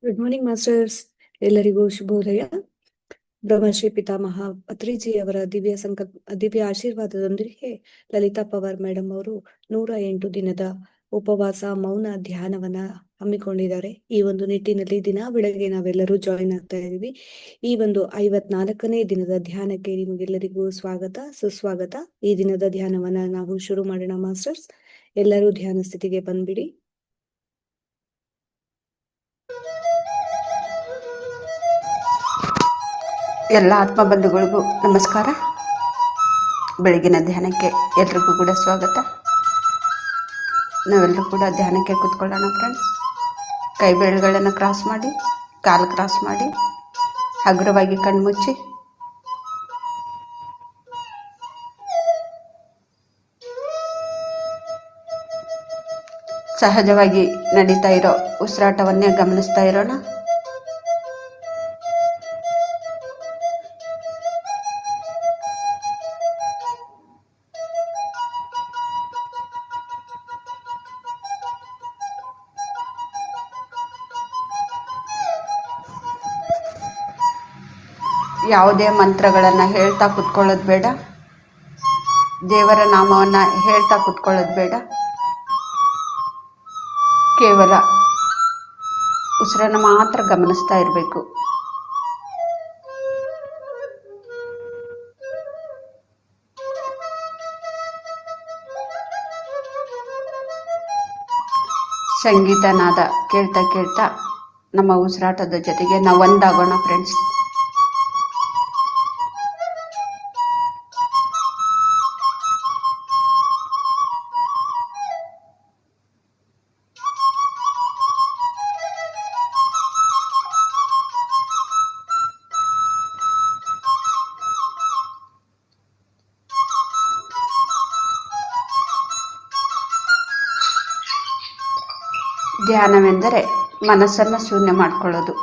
Good morning masters. ಎಲ್ಲರಿಗೂ ಶುಭೋದಯ. ಬ್ರಹ್ಮಶ್ರೀ ಪಿತಾಮಹ ಅತ್ರಿಜಿಯವರ ದಿವ್ಯ ಆಶೀರ್ವಾದದೊಂದಿಗೆ ಲಲಿತಾ ಪವಾರ್ ಮೇಡಮ್ ಅವರು 108 ದಿನದ ಉಪವಾಸ ಮೌನ ಧ್ಯಾನವನ್ನ ಹಮ್ಮಿಕೊಂಡಿದ್ದಾರೆ. ಈ ಒಂದು ನಿಟ್ಟಿನಲ್ಲಿ ದಿನ ಬೆಳಗ್ಗೆ ನಾವೆಲ್ಲರೂ ಜಾಯಿನ್ ಆಗ್ತಾ ಇದ್ದೀವಿ. ಈ ಒಂದು 54ನೇ ದಿನದ ಧ್ಯಾನಕ್ಕೆ ನಿಮಗೆಲ್ಲರಿಗೂ ಸ್ವಾಗತ ಸುಸ್ವಾಗತ. ಈ ದಿನದ ಧ್ಯಾನವನ್ನ ನಾವು ಶುರು ಮಾಡೋಣ ಮಾಸ್ಟರ್ಸ್. ಎಲ್ಲರೂ ಧ್ಯಾನ ಸ್ಥಿತಿಗೆ ಬಂದ್ಬಿಡಿ. ಎಲ್ಲ ಆತ್ಮಬಂಧುಗಳಿಗೂ ನಮಸ್ಕಾರ. ಬೆಳಗಿನ ಧ್ಯಾನಕ್ಕೆ ಎಲ್ರಿಗೂ ಕೂಡ ಸ್ವಾಗತ. ನಾವೆಲ್ಲರೂ ಕೂಡ ಧ್ಯಾನಕ್ಕೆ ಕೂತ್ಕೊಳ್ಳೋಣ ಫ್ರೆಂಡ್ಸ್. ಕೈ ಬೆರಳುಗಳನ್ನು ಕ್ರಾಸ್ ಮಾಡಿ, ಕಾಲು ಕ್ರಾಸ್ ಮಾಡಿ, ಹಗುರವಾಗಿ ಕಣ್ಮುಚ್ಚಿ ಸಹಜವಾಗಿ ನಡೀತಾ ಇರೋ ಉಸಿರಾಟವನ್ನೇ ಗಮನಿಸ್ತಾ ಇರೋಣ. ಯಾವುದೇ ಮಂತ್ರಗಳನ್ನು ಹೇಳ್ತಾ ಕುತ್ಕೊಳ್ಳೋದು ಬೇಡ. ದೇವರ ನಾಮವನ್ನು ಹೇಳ್ತಾ ಕುತ್ಕೊಳ್ಳೋದು ಬೇಡ. ಕೇವಲ ಉಸಿರನ್ನು ಮಾತ್ರ ಗಮನಿಸ್ತಾ ಇರಬೇಕು. ಸಂಗೀತ ನಾದ ಕೇಳ್ತಾ ಕೇಳ್ತಾ ನಮ್ಮ ಉಸಿರಾಟದ ಜೊತೆಗೆ ನಾವು ಒಂದಾಗೋಣ ಫ್ರೆಂಡ್ಸ್. ಧ್ಯಾನವೆಂದರೆ ಮನಸ್ಸನ್ನು ಶೂನ್ಯ ಮಾಡಿಕೊಳ್ಳೋದು.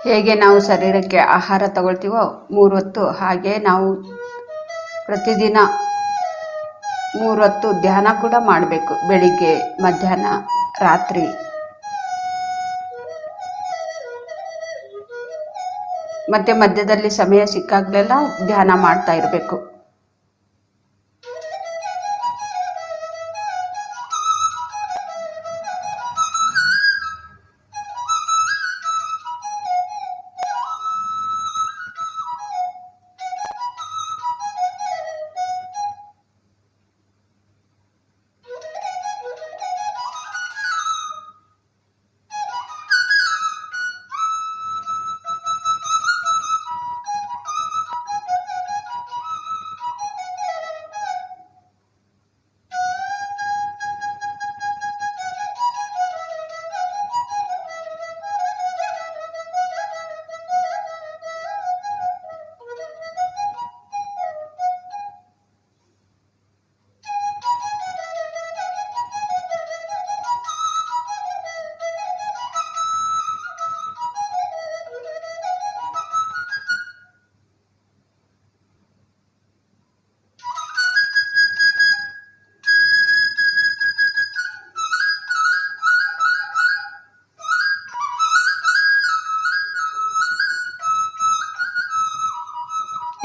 ಹೇಗೆ ನಾವು ಶರೀರಕ್ಕೆ ಆಹಾರ ತಗೊಳ್ತೀವೋ 3 ಹೊತ್ತು, ಹಾಗೆ ನಾವು ಪ್ರತಿದಿನ 3 ಹೊತ್ತು ಧ್ಯಾನ ಕೂಡ ಮಾಡಬೇಕು. ಬೆಳಿಗ್ಗೆ, ಮಧ್ಯಾಹ್ನ, ರಾತ್ರಿ. ಮತ್ತೆ ಮಧ್ಯದಲ್ಲಿ ಸಮಯ ಸಿಕ್ಕಾಗಲೆಲ್ಲ ಧ್ಯಾನ ಮಾಡ್ತಾ ಇರಬೇಕು.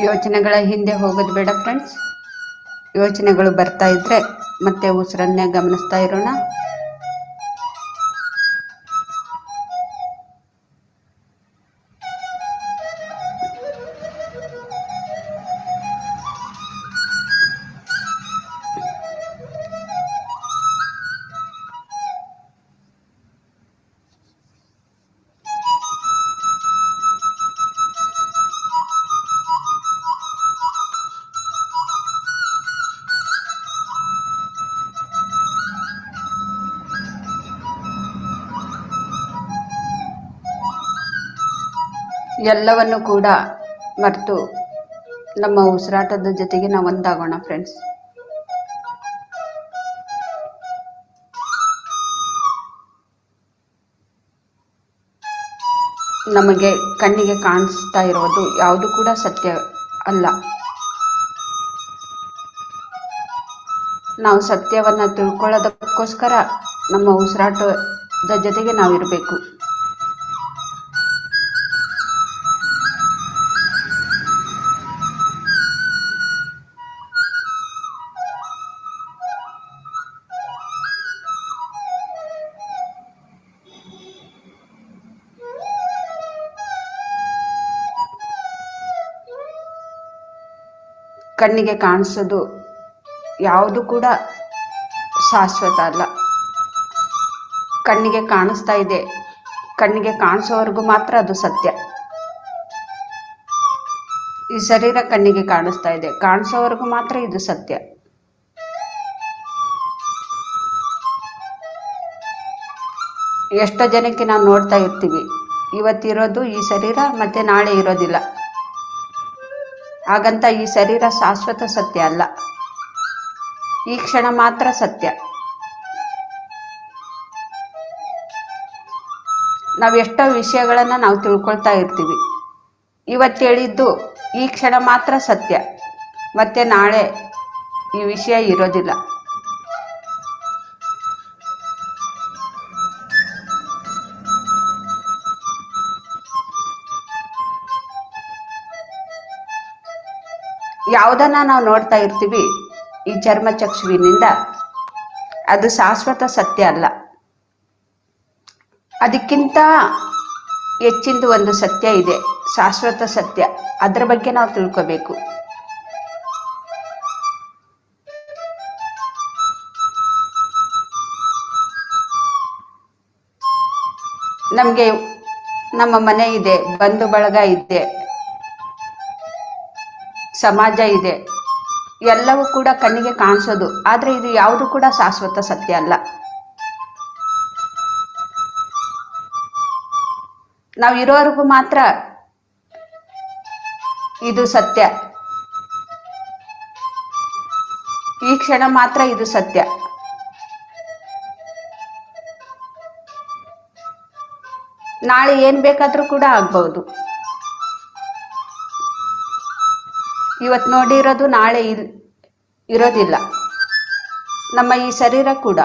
ಯೋಚನೆಗಳ ಹಿಂದೆ ಹೋಗೋದು ಬೇಡ ಫ್ರೆಂಡ್ಸ್. ಯೋಚನೆಗಳು ಬರ್ತಾ ಇದ್ರೆ ಮತ್ತೆ ಉಸಿರನ್ನೇ ಗಮನಿಸ್ತಾ ಇರೋಣ. ಎಲ್ಲವನ್ನು ಕೂಡ ಮರೆತು ನಮ್ಮ ಉಸಿರಾಟದ ಜೊತೆಗೆ ನಾವು ಒಂದಾಗೋಣ ಫ್ರೆಂಡ್ಸ್. ನಮಗೆ ಕಣ್ಣಿಗೆ ಕಾಣಿಸ್ತಾ ಇರೋದು ಯಾವುದು ಕೂಡ ಸತ್ಯ ಅಲ್ಲ. ನಾವು ಸತ್ಯವನ್ನು ತಿಳ್ಕೊಳ್ಳೋದಕ್ಕೋಸ್ಕರ ನಮ್ಮ ಉಸಿರಾಟದ ಜೊತೆಗೆ ನಾವಿರಬೇಕು. ಕಣ್ಣಿಗೆ ಕಾಣಿಸೋದು ಯಾವುದು ಕೂಡ ಶಾಶ್ವತ ಅಲ್ಲ. ಕಣ್ಣಿಗೆ ಕಾಣಿಸ್ತಾ ಇದೆ, ಕಣ್ಣಿಗೆ ಕಾಣಿಸೋವರೆಗೂ ಮಾತ್ರ ಅದು ಸತ್ಯ. ಈ ಶರೀರ ಕಣ್ಣಿಗೆ ಕಾಣಿಸ್ತಾ ಇದೆ, ಕಾಣಿಸೋವರೆಗೂ ಮಾತ್ರ ಇದು ಸತ್ಯ. ಎಷ್ಟೋ ಜನಕ್ಕೆ ನಾವು ನೋಡ್ತಾ ಇರ್ತೀವಿ, ಇವತ್ತಿರೋದು ಈ ಶರೀರ ಮತ್ತೆ ನಾಳೆ ಇರೋದಿಲ್ಲ. ಹಾಗಂತ ಈ ಶರೀರ ಶಾಶ್ವತ ಸತ್ಯ ಅಲ್ಲ, ಈ ಕ್ಷಣ ಮಾತ್ರ ಸತ್ಯ. ನಾವು ಎಷ್ಟೋ ವಿಷಯಗಳನ್ನು ನಾವು ತಿಳ್ಕೊಳ್ತಾ ಇರ್ತೀವಿ. ಇವತ್ತು ಹೇಳಿದ್ದು ಈ ಕ್ಷಣ ಮಾತ್ರ ಸತ್ಯ, ಮತ್ತೆ ನಾಳೆ ಈ ವಿಷಯ ಇರೋದಿಲ್ಲ. ಯಾವುದನ್ನ ನಾವು ನೋಡ್ತಾ ಇರ್ತೀವಿ ಈ ಚರ್ಮಚಕ್ಷುವಿನಿಂದ, ಅದು ಶಾಶ್ವತ ಸತ್ಯ ಅಲ್ಲ. ಅದಕ್ಕಿಂತ ಹೆಚ್ಚಿಂದು ಒಂದು ಸತ್ಯ ಇದೆ, ಶಾಶ್ವತ ಸತ್ಯ. ಅದರ ಬಗ್ಗೆ ನಾವು ತಿಳ್ಕೋಬೇಕು. ನಮಗೆ ನಮ್ಮ ಮನೆ ಇದೆ, ಬಂಧು ಬಳಗ ಇದೆ, ಸಮಾಜ ಇದೆ, ಎಲ್ಲವೂ ಕೂಡ ಕಣ್ಣಿಗೆ ಕಾಣಿಸೋದು. ಆದರೆ ಇದು ಯಾವುದು ಕೂಡ ಶಾಶ್ವತ ಸತ್ಯ ಅಲ್ಲ. ನಾವು ಇರೋವರೆಗೂ ಮಾತ್ರ ಇದು ಸತ್ಯ, ಈ ಕ್ಷಣ ಮಾತ್ರ ಇದು ಸತ್ಯ. ನಾಳೆ ಏನ್ ಬೇಕಾದ್ರೂ ಕೂಡ ಆಗ್ಬಹುದು. ಇವತ್ತು ನೋಡಿರೋದು ನಾಳೆ ಇರೋದಿಲ್ಲ. ನಮ್ಮ ಈ ಶರೀರ ಕೂಡ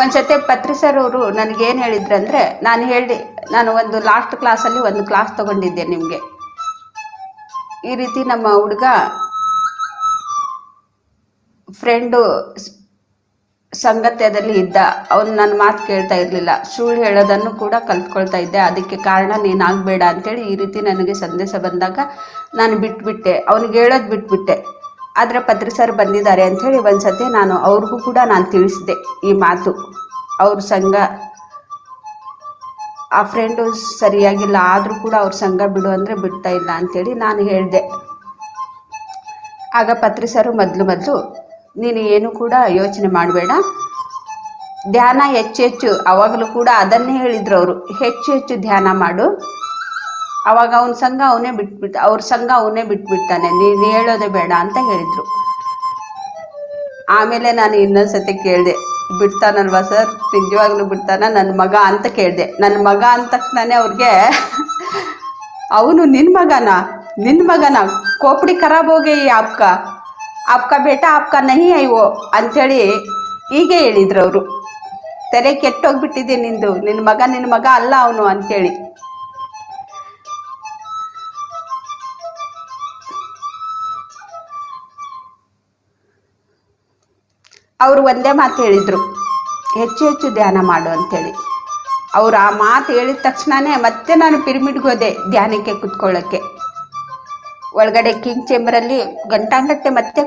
ಒಂದ್ಸತಿ ಪತ್ರಿ ಸರ್ ಅವರು ನನಗೇನು ಹೇಳಿದ್ರಂದ್ರೆ, ನಾನು ಒಂದು ಲಾಸ್ಟ್ ಕ್ಲಾಸಲ್ಲಿ ಒಂದು ಕ್ಲಾಸ್ ತಗೊಂಡಿದ್ದೆ ನಿಮಗೆ. ಈ ರೀತಿ ನಮ್ಮ ಹುಡುಗ ಫ್ರೆಂಡು ಸಂಗತ್ಯದಲ್ಲಿ ಇದ್ದ, ಅವನು ನನ್ನ ಮಾತು ಕೇಳ್ತಾ ಇರಲಿಲ್ಲ, ಸುಳ್ಳು ಹೇಳೋದನ್ನು ಕೂಡ ಕಲ್ತ್ಕೊಳ್ತಾ ಇದ್ದೆ. ಅದಕ್ಕೆ ಕಾರಣ ನೀನಾಗಬೇಡ ಅಂತೇಳಿ ಈ ರೀತಿ ನನಗೆ ಸಂದೇಶ ಬಂದಾಗ ನಾನು ಬಿಟ್ಬಿಟ್ಟೆ, ಅವನಿಗೆ ಹೇಳೋದು ಬಿಟ್ಬಿಟ್ಟೆ. ಆದರೆ ಪತ್ರಿ ಸರ್ ಬಂದಿದ್ದಾರೆ ಅಂಥೇಳಿ ಒಂದ್ಸತಿ ನಾನು ಅವ್ರಿಗೂ ಕೂಡ ನಾನು ತಿಳಿಸಿದೆ ಈ ಮಾತು. ಅವ್ರ ಸಂಘ ಆ ಫ್ರೆಂಡು ಸರಿಯಾಗಿಲ್ಲ, ಆದರೂ ಕೂಡ ಅವ್ರ ಸಂಘ ಬಿಡು ಅಂದರೆ ಬಿಡ್ತಾ ಇಲ್ಲ ಅಂಥೇಳಿ ನಾನು ಹೇಳಿದೆ. ಆಗ ಪತ್ರಿ ಸರು ಮೊದಲು ನೀನು ಏನು ಕೂಡ ಯೋಚನೆ ಮಾಡಬೇಡ, ಧ್ಯಾನ ಹೆಚ್ಚು ಅವಾಗಲೂ ಕೂಡ ಅದನ್ನೇ ಹೇಳಿದ್ರು ಅವರು, ಹೆಚ್ಚು ಧ್ಯಾನ ಮಾಡು, ಅವಾಗ ಅವನ ಸಂಘ ಅವ್ರ ಸಂಘ ಅವನೇ ಬಿಟ್ಬಿಡ್ತಾನೆ, ನೀನು ಹೇಳೋದೇ ಬೇಡ ಅಂತ ಹೇಳಿದ್ರು. ಆಮೇಲೆ ನಾನು ಇನ್ನೊಂದ್ಸತಿ ಕೇಳಿದೆ, ಬಿಡ್ತಾನಲ್ವಾ ಸರ್, ನಿಜವಾಗ್ಲೂ ಬಿಡ್ತಾನ ನನ್ನ ಮಗ ಅಂತ ಕೇಳಿದೆ. ನನ್ನ ಮಗ ಅಂದ ತಕ್ಷಣ ಅವ್ರಿಗೆ ಅವನು ನಿನ್ನ ಮಗನ ಕೋಪಡಿ ಖರಾಬ್ ಹೋಗಿ ಆಪ್ಕ ಬೇಟ ಆಪ್ಕ ನಹಿ ಐವೋ ಅಂಥೇಳಿ ಹೀಗೆ ಹೇಳಿದ್ರು ಅವರು. ತಲೆ ಕೆಟ್ಟೋಗ್ಬಿಟ್ಟಿದೆ ನಿನ್ನ ಮಗ ಅಲ್ಲ ಅವನು ಅಂಥೇಳಿ. ಅವರು ಒಂದೇ ಮಾತು ಹೇಳಿದರು, ಹೆಚ್ಚು ಧ್ಯಾನ ಮಾಡು ಅಂಥೇಳಿ. ಅವ್ರು ಆ ಮಾತು ಹೇಳಿದ ತಕ್ಷಣವೇ ಮತ್ತೆ ನಾನು ಪಿರಮಿಡ್ಗೆ ಹೋದೆ ಧ್ಯಾನಕ್ಕೆ ಕುತ್ಕೊಳ್ಳೋಕ್ಕೆ. ಒಳಗಡೆ ಕಿಂಗ್ ಚೇಂಬರಲ್ಲಿ ಗಂಟಾಗಟ್ಟೆ ಮತ್ತೆ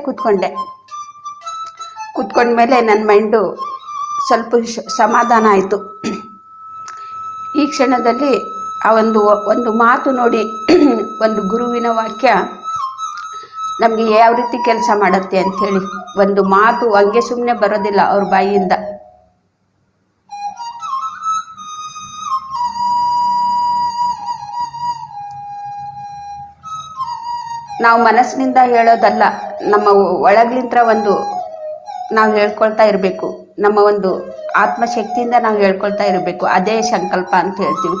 ಕೂತ್ಕೊಂಡ್ಮೇಲೆ ನನ್ನ ಮೈಂಡು ಸ್ವಲ್ಪ ಸಮಾಧಾನ ಆಯಿತು. ಈ ಕ್ಷಣದಲ್ಲಿ ಆ ಒಂದು ಮಾತು ನೋಡಿ ಒಂದು ಗುರುವಿನ ವಾಕ್ಯ ನಮಗೆ ಯಾವ ರೀತಿ ಕೆಲಸ ಮಾಡುತ್ತೆ ಅಂಥೇಳಿ. ಒಂದು ಮಾತು ಹಂಗೆ ಸುಮ್ಮನೆ ಬರೋದಿಲ್ಲ ಅವ್ರ ಬಾಯಿಯಿಂದ. ನಾವು ಮನಸ್ಸಿನಿಂದ ಹೇಳೋದಲ್ಲ, ನಮ್ಮ ಒಳಗ್ಲಿಂತ್ರ ನಾವು ಹೇಳ್ಕೊಳ್ತಾ ಇರಬೇಕು. ನಮ್ಮ ಒಂದು ಆತ್ಮಶಕ್ತಿಯಿಂದ ನಾವು ಹೇಳ್ಕೊಳ್ತಾ ಇರಬೇಕು. ಅದೇ ಸಂಕಲ್ಪ ಅಂತ ಹೇಳ್ತೀವಿ.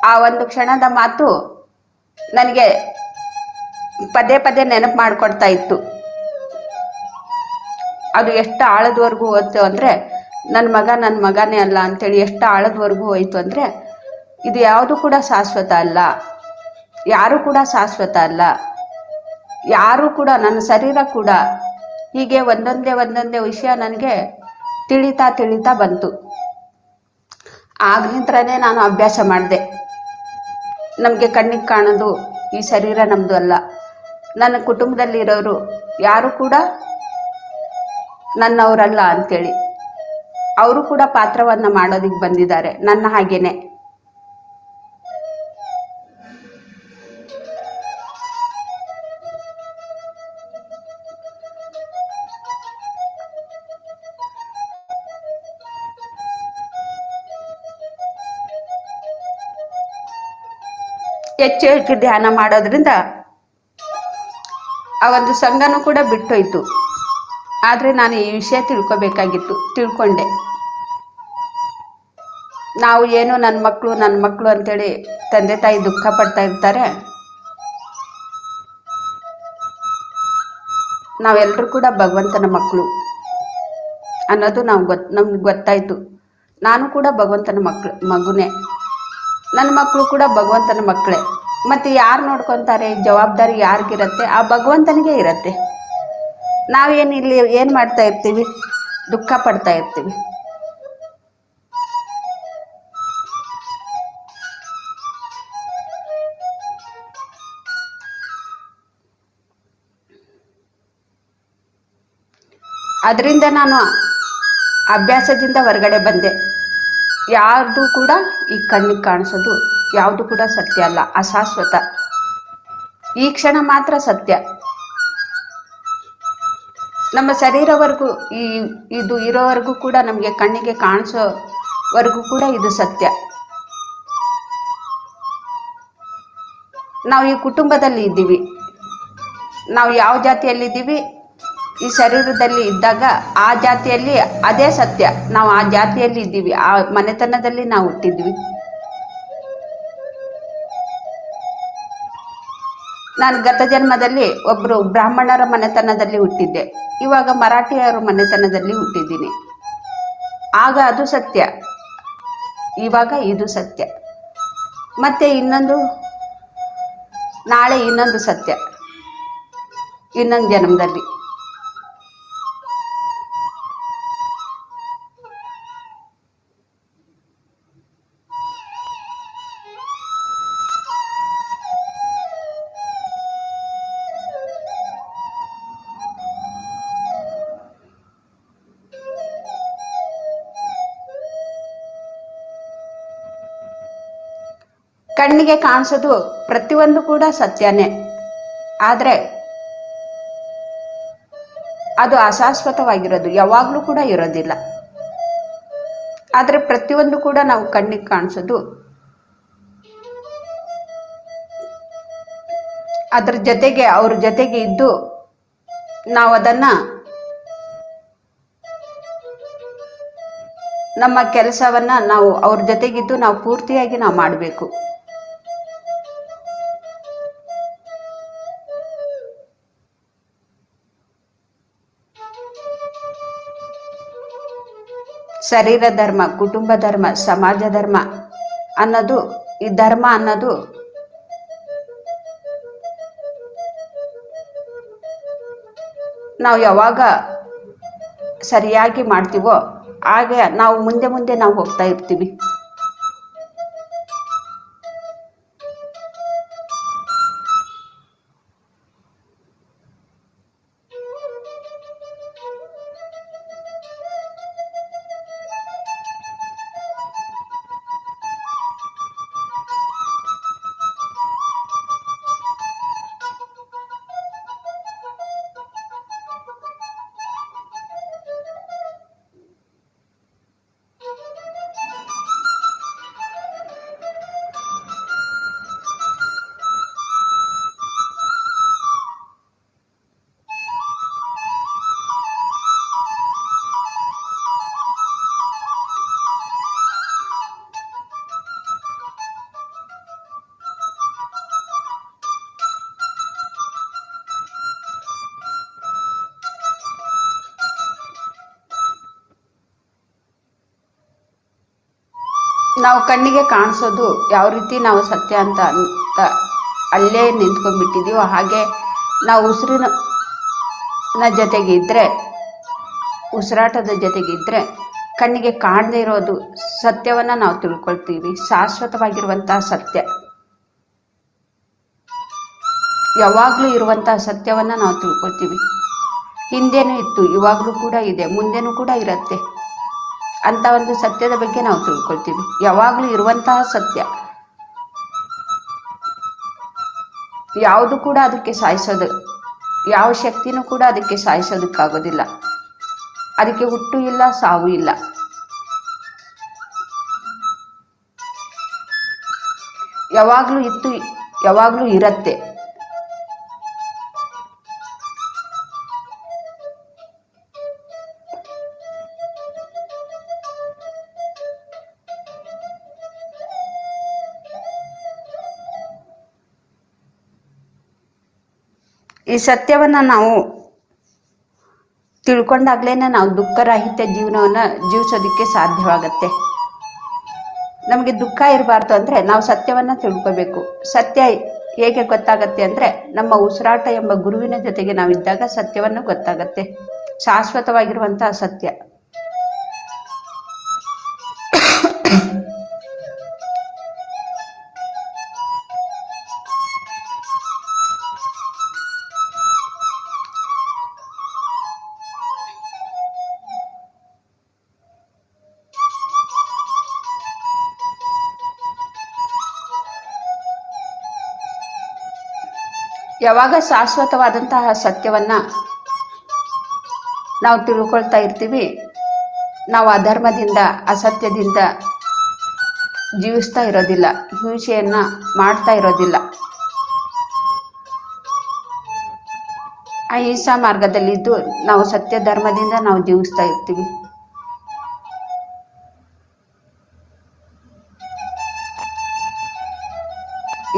ಆ ಒಂದು ಕ್ಷಣದ ಮಾತು ನನಗೆ ಪದೇ ಪದೇ ನೆನಪು ಮಾಡಿಕೊಡ್ತಾ ಇತ್ತು. ಅದು ಎಷ್ಟು ಆಳದವರೆಗೂ ಹೋಯ್ತು ಅಂದರೆ, ನನ್ನ ಮಗನೇ ಅಲ್ಲ ಅಂಥೇಳಿ ಎಷ್ಟು ಆಳದವರೆಗೂ ಹೋಯ್ತು ಅಂದರೆ, ಇದು ಯಾವುದು ಕೂಡ ಶಾಶ್ವತ ಅಲ್ಲ, ಯಾರು ಕೂಡ ಶಾಶ್ವತ ಅಲ್ಲ, ಯಾರು ಕೂಡ, ನನ್ನ ಶರೀರ ಕೂಡ. ಹೀಗೆ ಒಂದೊಂದೇ ವಿಷಯ ನನಗೆ ತಿಳಿತಾ ಬಂತು. ಆಗ್ಲಿಂತ್ರನೇ ನಾನು ಅಭ್ಯಾಸ ಮಾಡಿದೆ. ನಮಗೆ ಕಣ್ಣಿಗೆ ಕಾಣೋದು ಈ ಶರೀರ ನಮ್ಮದು ಅಲ್ಲ. ನನ್ನ ಕುಟುಂಬದಲ್ಲಿರೋರು ಯಾರು ಕೂಡ ನನ್ನವರಲ್ಲ ಅಂಥೇಳಿ. ಅವರು ಕೂಡ ಪಾತ್ರವನ್ನು ಮಾಡೋದಕ್ಕೆ ಬಂದಿದ್ದಾರೆ ನನ್ನ ಹಾಗೇನೆ. ಹೆಚ್ಚು ಧ್ಯಾನ ಮಾಡೋದ್ರಿಂದ ಆ ಒಂದು ಸಂಘನೂ ಕೂಡ ಬಿಟ್ಟೋಯ್ತು. ಆದರೆ ನಾನು ಈ ವಿಷಯ ತಿಳ್ಕೊಂಡೆ. ನಾವು ಏನು ನನ್ನ ಮಕ್ಕಳು ಅಂತೇಳಿ ತಂದೆ ತಾಯಿ ದುಃಖ ಪಡ್ತಾ ಇರ್ತಾರೆ. ನಾವೆಲ್ಲರೂ ಕೂಡ ಭಗವಂತನ ಮಕ್ಕಳು ಅನ್ನೋದು ನಮ್ಗೆ ಗೊತ್ತಾಯ್ತು. ನಾನು ಕೂಡ ಭಗವಂತನ ಮಗುನೇ, ನನ್ನ ಮಕ್ಕಳು ಕೂಡ ಭಗವಂತನ ಮಕ್ಕಳೇ. ಮತ್ತು ಯಾರು ನೋಡ್ಕೊತಾರೆ, ಜವಾಬ್ದಾರಿ ಯಾರಿಗಿರತ್ತೆ? ಆ ಭಗವಂತನಿಗೆ ಇರತ್ತೆ. ನಾವೇನು ಇಲ್ಲಿ ಏನು ಮಾಡ್ತಾ ಇರ್ತೀವಿ? ದುಃಖ ಪಡ್ತಾ ಇರ್ತೀವಿ. ಅದರಿಂದ ನಾನು ಅಭ್ಯಾಸದಿಂದ ಹೊರಗಡೆ ಬಂದೆ. ಯಾರ್ದು ಕೂಡ ಈ ಕಣ್ಣಿಗೆ ಕಾಣಿಸೋದು ಯಾವುದು ಕೂಡ ಸತ್ಯ ಅಲ್ಲ, ಅಶಾಶ್ವತ. ಈ ಕ್ಷಣ ಮಾತ್ರ ಸತ್ಯ. ನಮ್ಮ ಶರೀರವರೆಗೂ ಇದು ಇರೋವರೆಗೂ ಕೂಡ, ನಮಗೆ ಕಣ್ಣಿಗೆ ಕಾಣಿಸೋವರೆಗೂ ಕೂಡ ಇದು ಸತ್ಯ. ನಾವು ಈ ಕುಟುಂಬದಲ್ಲಿ ಇದ್ದೀವಿ. ನಾವು ಯಾವ ಜಾತಿಯಲ್ಲಿದ್ದೀವಿ, ಈ ಶರೀರದಲ್ಲಿ ಇದ್ದಾಗ ಆ ಜಾತಿಯಲ್ಲಿ ಅದೇ ಸತ್ಯ. ನಾವು ಆ ಜಾತಿಯಲ್ಲಿ ಇದ್ದೀವಿ, ಆ ಮನೆತನದಲ್ಲಿ ನಾವು ಹುಟ್ಟಿದ್ವಿ. ನಾನು ಗತ ಜನ್ಮದಲ್ಲಿ ಒಬ್ಬರು ಬ್ರಾಹ್ಮಣರ ಮನೆತನದಲ್ಲಿ ಹುಟ್ಟಿದ್ದೆ. ಇವಾಗ ಮರಾಠಿಯರ ಮನೆತನದಲ್ಲಿ ಹುಟ್ಟಿದ್ದೀನಿ. ಆಗ ಅದು ಸತ್ಯ, ಇವಾಗ ಇದು ಸತ್ಯ. ಮತ್ತೆ ನಾಳೆ ಇನ್ನೊಂದು ಸತ್ಯ, ಇನ್ನೊಂದು ಜನ್ಮದಲ್ಲಿ. ಕಣ್ಣಿಗೆ ಕಾಣಿಸೋದು ಪ್ರತಿಯೊಂದು ಕೂಡ ಸತ್ಯನೇ, ಆದರೆ ಅದು ಅಶಾಶ್ವತವಾಗಿರೋದು, ಯಾವಾಗಲೂ ಕೂಡ ಇರೋದಿಲ್ಲ. ಆದರೆ ಪ್ರತಿಯೊಂದು ಕೂಡ ನಾವು ಕಣ್ಣಿಗೆ ಕಾಣಿಸೋದು, ಅದ್ರ ಜೊತೆಗೆ ಅವ್ರ ಜೊತೆಗೆ ಇದ್ದು ನಾವು ಅದನ್ನು ನಮ್ಮ ಕೆಲಸವನ್ನು ನಾವು ಅವ್ರ ಜೊತೆಗಿದ್ದು ನಾವು ಪೂರ್ತಿಯಾಗಿ ನಾವು ಮಾಡಬೇಕು. ಶರೀರ ಧರ್ಮ, ಕುಟುಂಬ ಧರ್ಮ, ಸಮಾಜ ಧರ್ಮ ಅನ್ನೋದು, ಈ ಧರ್ಮ ಅನ್ನೋದು ನಾವು ಯಾವಾಗ ಸರಿಯಾಗಿ ಮಾಡ್ತೀವೋ ಹಾಗೆ ನಾವು ಮುಂದೆ ನಾವು ಹೋಗ್ತಾ ಇರ್ತೀವಿ. ನಾವು ಕಣ್ಣಿಗೆ ಕಾಣಿಸೋದು ಯಾವ ರೀತಿ ನಾವು ಸತ್ಯ ಅಂತ ಅಲ್ಲೇ ನಿಂತ್ಕೊಂಡ್ಬಿಟ್ಟಿದೀವೋ ಹಾಗೆ ನಾವು ಉಸಿರಿನ ಜೊತೆಗೆ ಇದ್ದರೆ, ಉಸಿರಾಟದ ಜೊತೆಗಿದ್ದರೆ ಕಣ್ಣಿಗೆ ಕಾಣದೇ ಇರೋದು ಸತ್ಯವನ್ನು ನಾವು ತಿಳ್ಕೊಳ್ತೀವಿ. ಶಾಶ್ವತವಾಗಿರುವಂತಹ ಸತ್ಯ, ಯಾವಾಗಲೂ ಇರುವಂತಹ ಸತ್ಯವನ್ನು ನಾವು ತಿಳ್ಕೊಳ್ತೀವಿ. ಹಿಂದೆನೂ ಇತ್ತು, ಇವಾಗಲೂ ಕೂಡ ಇದೆ, ಮುಂದೆನೂ ಕೂಡ ಇರುತ್ತೆ ಅಂತ ಒಂದು ಸತ್ಯದ ಬಗ್ಗೆ ನಾವು ತಿಳ್ಕೊಳ್ತೀವಿ. ಯಾವಾಗಲೂ ಇರುವಂತಹ ಸತ್ಯ, ಯಾವುದು ಕೂಡ ಅದಕ್ಕೆ ಸಾಯಿಸೋದು, ಯಾವ ಶಕ್ತಿನೂ ಕೂಡ ಅದಕ್ಕೆ ಸಾಯಿಸೋದಕ್ಕಾಗೋದಿಲ್ಲ. ಅದಕ್ಕೆ ಹುಟ್ಟು ಇಲ್ಲ, ಸಾವು ಇಲ್ಲ. ಯಾವಾಗಲೂ ಇತ್ತು, ಯಾವಾಗಲೂ ಇರತ್ತೆ. ಈ ಸತ್ಯವನ್ನ ನಾವು ತಿಳ್ಕೊಂಡಾಗ್ಲೇನೆ ನಾವು ದುಃಖರಹಿತ ಜೀವನವನ್ನು ಜೀವಿಸೋದಕ್ಕೆ ಸಾಧ್ಯವಾಗತ್ತೆ. ನಮಗೆ ದುಃಖ ಇರಬಾರ್ದು ಅಂದರೆ ನಾವು ಸತ್ಯವನ್ನು ತಿಳ್ಕೋಬೇಕು. ಸತ್ಯ ಹೇಗೆ ಗೊತ್ತಾಗತ್ತೆ ಅಂದರೆ, ನಮ್ಮ ಉಸಿರಾಟ ಎಂಬ ಗುರುವಿನ ಜೊತೆಗೆ ನಾವಿದ್ದಾಗ ಸತ್ಯವನ್ನು ಗೊತ್ತಾಗತ್ತೆ, ಶಾಶ್ವತವಾಗಿರುವಂತಹ ಸತ್ಯ. ಯಾವಾಗ ಶಾಶ್ವತವಾದಂತಹ ಸತ್ಯವನ್ನ ನಾವು ತಿಳ್ಕೊಳ್ತಾ ಇರ್ತೀವಿ, ನಾವು ಅಧರ್ಮದಿಂದ, ಅಸತ್ಯದಿಂದ ಜೀವಿಸ್ತಾ ಇರೋದಿಲ್ಲ, ಹಿಂಸೆಯನ್ನ ಮಾಡ್ತಾ ಇರೋದಿಲ್ಲ. ಅಹಿಂಸಾ ಮಾರ್ಗದಲ್ಲಿದ್ದು ನಾವು ಸತ್ಯ ಧರ್ಮದಿಂದ ನಾವು ಜೀವಿಸ್ತಾ ಇರ್ತೀವಿ.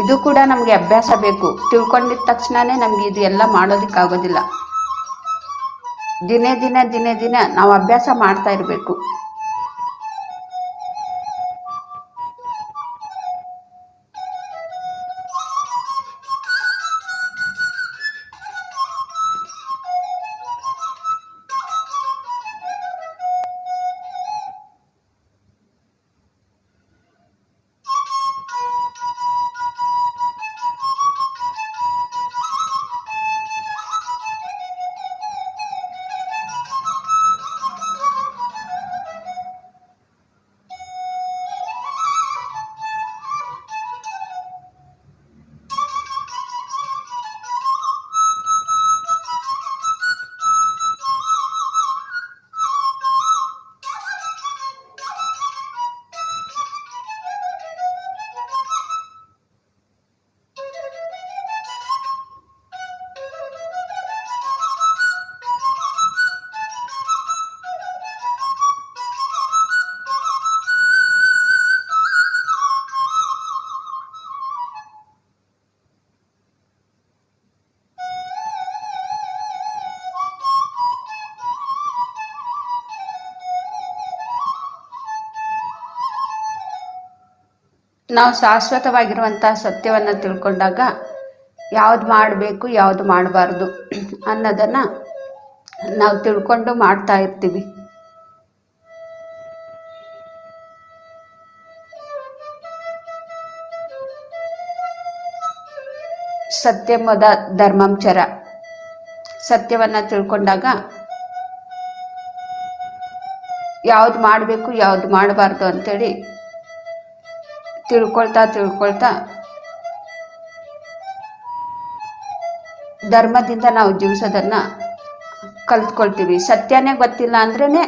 ಇದು ಕೂಡ ನಮಗೆ ಅಭ್ಯಾಸ ಬೇಕು. ತಿಳ್ಕೊಂಡಿದ ತಕ್ಷಣನೇ ನಮ್ಗೆ ಇದು ಎಲ್ಲ ಮಾಡೋದಕ್ಕಾಗೋದಿಲ್ಲ. ದಿನೇ ದಿನ ನಾವು ಅಭ್ಯಾಸ ಮಾಡ್ತಾ ಇರಬೇಕು. ನಾವು ಶಾಶ್ವತವಾಗಿರುವಂತಹ ಸತ್ಯವನ್ನು ತಿಳ್ಕೊಂಡಾಗ ಯಾವ್ದು ಮಾಡಬೇಕು, ಯಾವ್ದು ಮಾಡಬಾರ್ದು ಅನ್ನೋದನ್ನ ನಾವು ತಿಳ್ಕೊಂಡು ಮಾಡ್ತಾ ಇರ್ತೀವಿ. ಸತ್ಯಂಬದ ಧರ್ಮಂಚರ, ಸತ್ಯವನ್ನ ತಿಳ್ಕೊಂಡಾಗ ಯಾವ್ದು ಮಾಡಬೇಕು, ಯಾವ್ದು ಮಾಡಬಾರ್ದು ಅಂತೇಳಿ ತಿಳ್ಕೊಳ್ತಾ ಧರ್ಮದಿಂದ ನಾವು ಜೀವಿಸೋದನ್ನ ಕಲ್ತ್ಕೊಳ್ತೀವಿ. ಸತ್ಯನೇ ಗೊತ್ತಿಲ್ಲ ಅಂದ್ರೇನೆ,